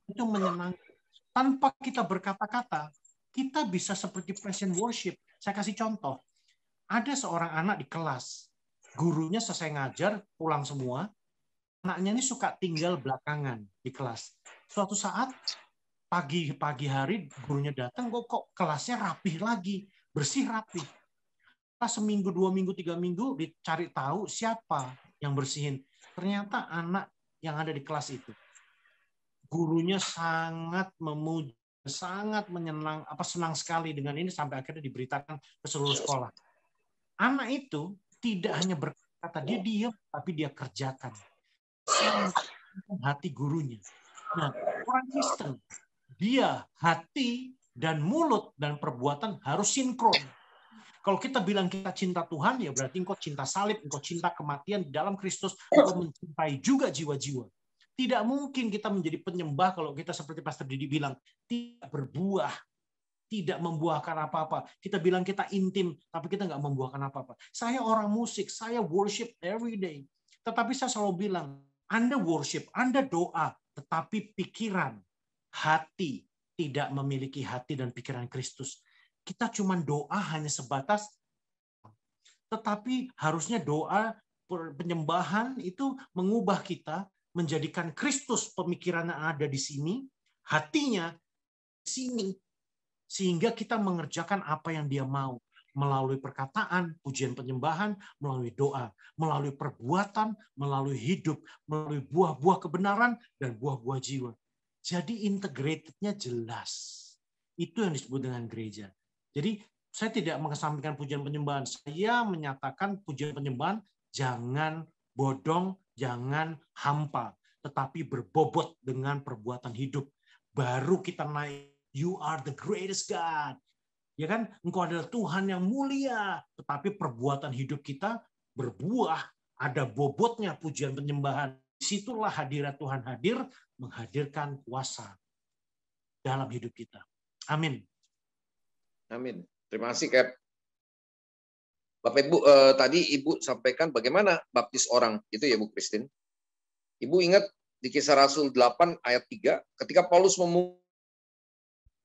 Speaker 1: itu menyenangkan. Tanpa kita berkata-kata, kita bisa seperti praise and worship. Saya kasih contoh. Ada seorang anak di kelas. Gurunya selesai ngajar, pulang semua. Anaknya ini suka tinggal belakangan di kelas. Suatu saat, pagi hari, gurunya datang, kok kelasnya rapih lagi. Bersih rapih. Pas 1 minggu, 2 minggu, 3 minggu, dicari tahu siapa yang bersihin. Ternyata anak yang ada di kelas itu. Gurunya sangat memuji, sangat senang sekali dengan ini sampai akhirnya diberitakan ke seluruh sekolah. Anak itu tidak hanya berkata, dia diam, tapi dia kerjakan. Hati gurunya. Nah, orang Kristen, dia hati dan mulut dan perbuatan harus sinkron. Kalau kita bilang kita cinta Tuhan, ya berarti engkau cinta salib, engkau cinta kematian di dalam Kristus, engkau mencintai juga jiwa-jiwa. Tidak mungkin kita menjadi penyembah kalau kita seperti Pastor Didi bilang, tidak berbuah, tidak membuahkan apa-apa. Kita bilang kita intim, tapi kita nggak membuahkan apa-apa. Saya orang musik, saya worship every day. Tetapi saya selalu bilang, Anda worship, Anda doa, tetapi pikiran, hati, tidak memiliki hati dan pikiran Kristus. Kita cuma doa hanya sebatas, tetapi harusnya doa penyembahan itu mengubah kita, menjadikan Kristus pemikirannya ada di sini, hatinya sini. Sehingga kita mengerjakan apa yang dia mau. Melalui perkataan, pujian penyembahan, melalui doa, melalui perbuatan, melalui hidup, melalui buah-buah kebenaran, dan buah-buah jiwa. Jadi integrated-nya jelas. Itu yang disebut dengan gereja. Jadi saya tidak mengesampingkan pujian penyembahan. Saya menyatakan pujian penyembahan jangan bodong, jangan hampa, tetapi berbobot dengan perbuatan hidup. Baru kita naik. You are the greatest God. Ya kan? Engkau adalah Tuhan yang mulia. Tetapi perbuatan hidup kita berbuah. Ada bobotnya pujian penyembahan. Disitulah hadirat Tuhan hadir, menghadirkan kuasa dalam hidup kita. Amin.
Speaker 4: Amin. Terima kasih, Cap. Bapak Ibu, tadi Ibu sampaikan bagaimana baptis orang. Itu ya, Bu Christine. Ibu ingat di Kisah Rasul 8 ayat 3, ketika Paulus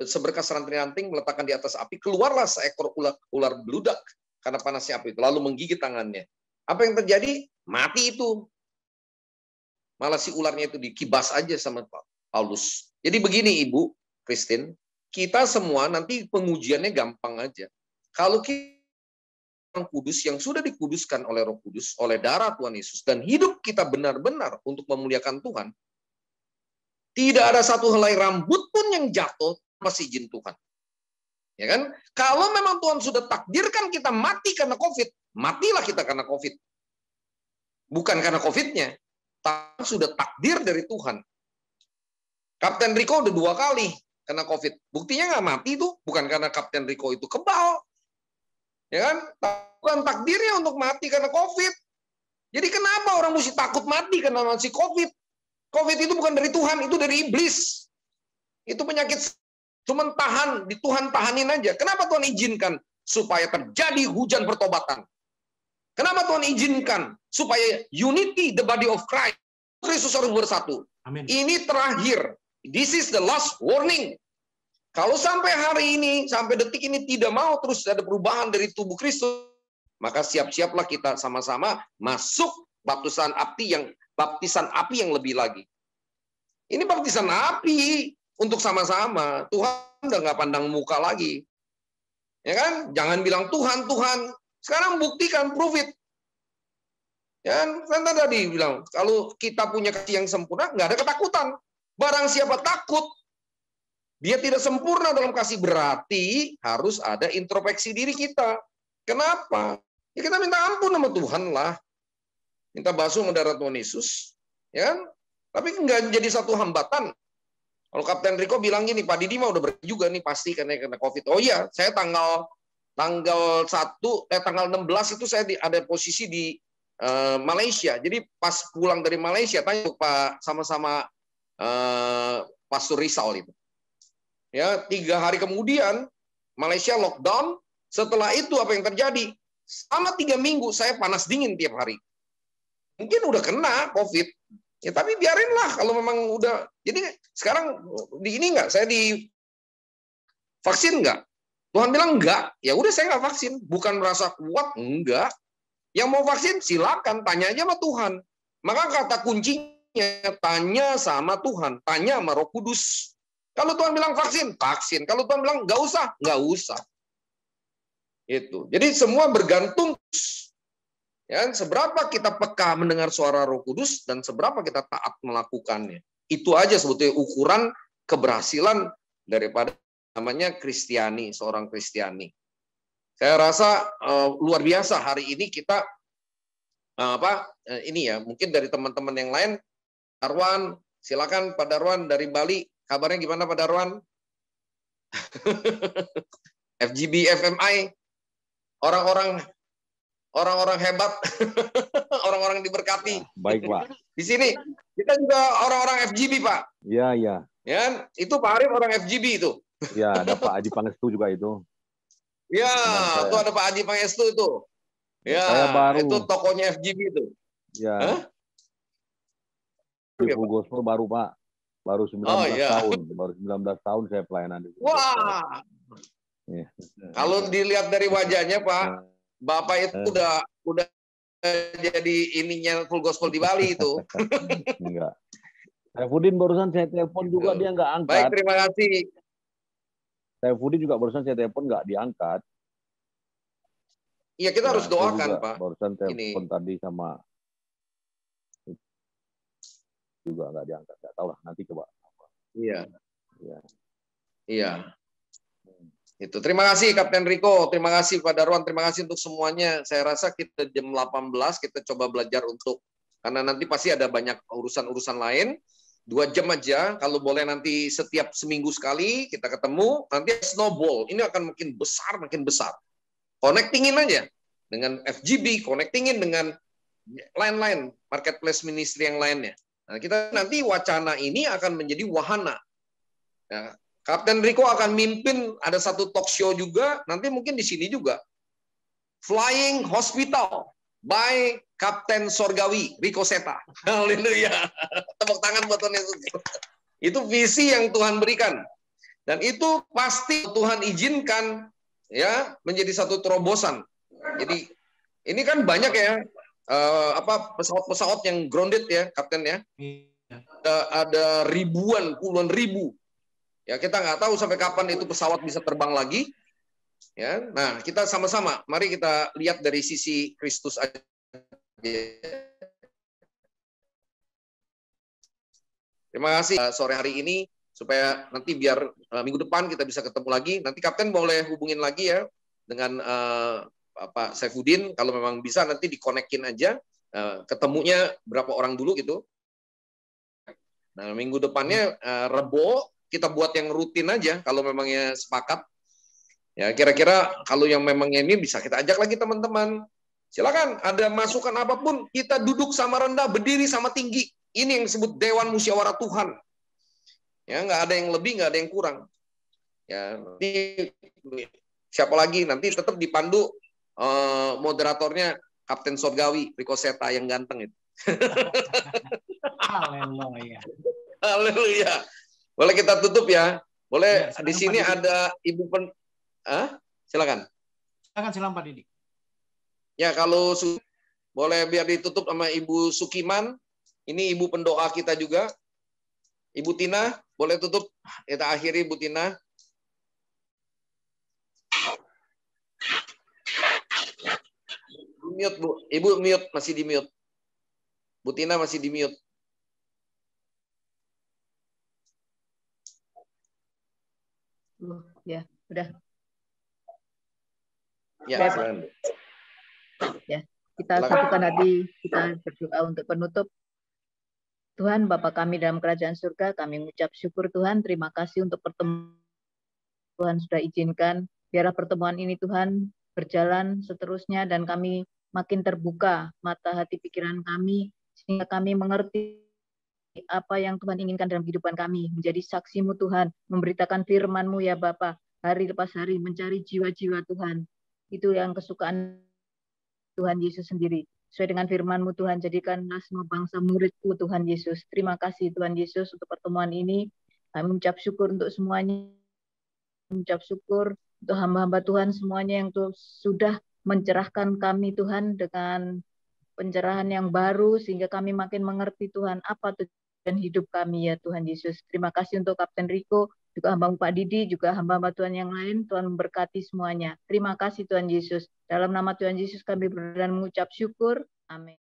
Speaker 4: seberkas ranting-ranting meletakkan di atas api, keluarlah seekor ular beludak karena panasnya api itu, lalu menggigit tangannya. Apa yang terjadi? Mati itu. Malah si ularnya itu dikibas aja sama Paulus. Jadi begini Ibu Christine, kita semua nanti pengujiannya gampang aja. Kalau kita orang kudus yang sudah dikuduskan oleh Roh Kudus, oleh darah Tuhan Yesus, dan hidup kita benar-benar untuk memuliakan Tuhan, tidak ada satu helai rambut pun yang jatuh masih izin Tuhan. Ya kan? Kalau memang Tuhan sudah takdirkan kita mati karena COVID, matilah kita karena COVID. Bukan karena COVID-nya, tapi sudah takdir dari Tuhan. Kapten Rico udah 2 kali kena COVID. Buktinya nggak mati tuh, bukan karena Kapten Rico itu kebal. Ya kan? Bukan takdirnya untuk mati karena COVID. Jadi kenapa orang mesti takut mati karena masih COVID? COVID itu bukan dari Tuhan, itu dari iblis. Itu penyakit. Cuman tahan, di Tuhan tahanin aja. Kenapa Tuhan izinkan? Supaya terjadi hujan pertobatan. Kenapa Tuhan izinkan? Supaya unity the body of Christ. Kristus harus bersatu.
Speaker 1: Amin.
Speaker 4: Ini terakhir. This is the last warning. Kalau sampai hari ini, sampai detik ini tidak mau terus ada perubahan dari tubuh Kristus, maka siap-siaplah kita sama-sama masuk baptisan api yang lebih lagi. Ini baptisan api untuk sama-sama. Tuhan udah nggak pandang muka lagi. Ya kan? Jangan bilang Tuhan, Tuhan. Sekarang buktikan, prove it. Ya kan tadi bilang, kalau kita punya kasih yang sempurna, nggak ada ketakutan. Barang siapa takut, dia tidak sempurna dalam kasih, berarti harus ada introspeksi diri kita. Kenapa? Ya kita minta ampun sama Tuhan lah. Minta basuh sama darah Tuhan Yesus. Ya kan? Tapi nggak jadi satu hambatan. Kalau Kapten Rico bilang gini, Pak Didi mah udah bersih juga nih pasti karena COVID. Oh iya, saya tanggal 16 itu saya ada posisi di Malaysia. Jadi pas pulang dari Malaysia, tanya Pak sama-sama Pastor Rizal itu. Ya, 3 hari kemudian Malaysia lockdown. Setelah itu apa yang terjadi? Selama 3 minggu saya panas dingin tiap hari. Mungkin udah kena COVID. Ya tapi biarinlah kalau memang udah. Jadi sekarang di ini enggak, saya di vaksin enggak? Tuhan bilang enggak. Ya udah saya enggak vaksin. Bukan merasa kuat, enggak. Yang mau vaksin silakan, tanya aja sama Tuhan. Maka kata kuncinya tanya sama Tuhan, tanya sama Roh Kudus. Kalau Tuhan bilang vaksin, vaksin. Kalau Tuhan bilang nggak usah, nggak usah. Itu. Jadi semua bergantung ya, seberapa kita peka mendengar suara Roh Kudus dan seberapa kita taat melakukannya. Itu aja sebetulnya ukuran keberhasilan daripada namanya Kristiani, seorang Kristiani. Saya rasa luar biasa hari ini kita ini ya, mungkin dari teman-teman yang lain. Darwan, silakan Pak Darwan dari Bali. Kabarnya gimana Pak Darwan? FGB, FMI, orang-orang hebat, orang-orang diberkati.
Speaker 5: Baik Pak.
Speaker 4: Di sini kita juga orang-orang FGB Pak.
Speaker 5: Iya iya.
Speaker 4: Ya, itu Pak Arif orang FGB itu.
Speaker 5: Iya, ada Pak Adi Pangestu juga itu.
Speaker 4: Ya, itu ada Pak Adi Pangestu itu. Ya, itu tokonya FGB itu.
Speaker 5: Ya. Full Gospel baru Pak. Baru 19 tahun. Baru 19 tahun saya pelayanan di sini.
Speaker 4: Wah. Ya. Kalau dilihat dari wajahnya Pak, Bapak itu udah jadi ininya Full Gospel di Bali itu.
Speaker 5: Enggak. Saya Fudin barusan saya telepon juga dia enggak angkat.
Speaker 4: Baik, terima kasih.
Speaker 5: Saifuddin juga barusan saya telepon nggak diangkat.
Speaker 4: Iya, kita harus doakan, Pak.
Speaker 5: Barusan telepon tadi sama juga nggak diangkat. Nggak tahu lah, nanti coba.
Speaker 4: Iya.
Speaker 5: Iya.
Speaker 4: Iya. Itu. Terima kasih Kapten Riko, terima kasih Pak Darwan, terima kasih untuk semuanya. Saya rasa kita jam 18 kita coba belajar untuk, karena nanti pasti ada banyak urusan-urusan lain. 2 jam aja, kalau boleh nanti setiap seminggu sekali kita ketemu, nanti snowball, ini akan makin besar. Connectingin aja dengan FGB, connectingin dengan lain-lain, marketplace ministry yang lainnya. Nah, kita nanti wacana ini akan menjadi wahana. Ya, Kapten Riko akan mimpin, ada satu talk show juga, nanti mungkin di sini juga. Flying Hospital by Kapten Sorgawi, Riko Seta. Haleluya. Tepuk tangan buat Tuhan Yesus. Itu visi yang Tuhan berikan. Dan itu pasti Tuhan izinkan ya menjadi satu terobosan. Jadi ini kan banyak ya pesawat-pesawat yang grounded ya, Kapten ya. Ada ribuan, puluhan ribu. Ya, kita nggak tahu sampai kapan itu pesawat bisa terbang lagi. Ya, nah kita sama-sama, mari kita lihat dari sisi Kristus aja. Terima kasih sore hari ini, supaya nanti biar minggu depan kita bisa ketemu lagi. Nanti Kapten boleh hubungin lagi ya dengan Pak Saifuddin, kalau memang bisa nanti dikonekin aja, ketemunya berapa orang dulu gitu. Nah, minggu depannya Rebo kita buat yang rutin aja kalau memangnya sepakat. Ya, kira-kira kalau yang memangnya ini bisa kita ajak lagi teman-teman. Silakan, ada masukan apapun, kita duduk sama rendah, berdiri sama tinggi. Ini yang disebut Dewan Musyawarah Tuhan. Ya, nggak ada yang lebih, nggak ada yang kurang. Ya, nanti siapa lagi? Nanti tetap dipandu moderatornya Kapten Sorgawi, Riko Seta yang ganteng itu.
Speaker 1: Haleluya.
Speaker 4: Haleluya. Boleh kita tutup ya? Boleh ya, di sini ada Ibu silakan.
Speaker 1: Silakan Pak Didi.
Speaker 4: Ya, kalau boleh biar ditutup sama Ibu Sukiman. Ini Ibu pendoa kita juga. Ibu Tina, boleh tutup. Kita akhiri Bu Tina. Mute, Bu. Ibu mute, masih di mute. Bu Tina masih di mute.
Speaker 2: Ya, udah.
Speaker 4: Ya,
Speaker 2: silakan. Ya, kita satukan hati, kita berdoa untuk penutup. Tuhan, Bapa kami dalam kerajaan surga, kami mengucap syukur Tuhan, terima kasih untuk pertemuan Tuhan sudah izinkan. Biarlah pertemuan ini Tuhan berjalan seterusnya dan kami makin terbuka mata hati pikiran kami, sehingga kami mengerti apa yang Tuhan inginkan dalam kehidupan kami, menjadi saksi-Mu Tuhan, memberitakan firman-Mu ya Bapa, hari lepas hari mencari jiwa-jiwa Tuhan. Itu yang kesukaan Tuhan Yesus sendiri. Sesuai dengan firman-Mu Tuhan, jadikanlah semua bangsa murid-Mu Tuhan Yesus. Terima kasih Tuhan Yesus untuk pertemuan ini. Kami mengucap syukur untuk semuanya. Mengucap syukur untuk hamba-hamba Tuhan semuanya yang sudah mencerahkan kami Tuhan dengan pencerahan yang baru, sehingga kami makin mengerti Tuhan apa tujuan hidup kami ya Tuhan Yesus. Terima kasih untuk Kapten Riko, juga hamba Pak Didi, juga hamba-hamba Tuhan yang lain. Tuhan memberkati semuanya. Terima kasih Tuhan Yesus. Dalam nama Tuhan Yesus kami berdoa dan mengucap syukur. Amin.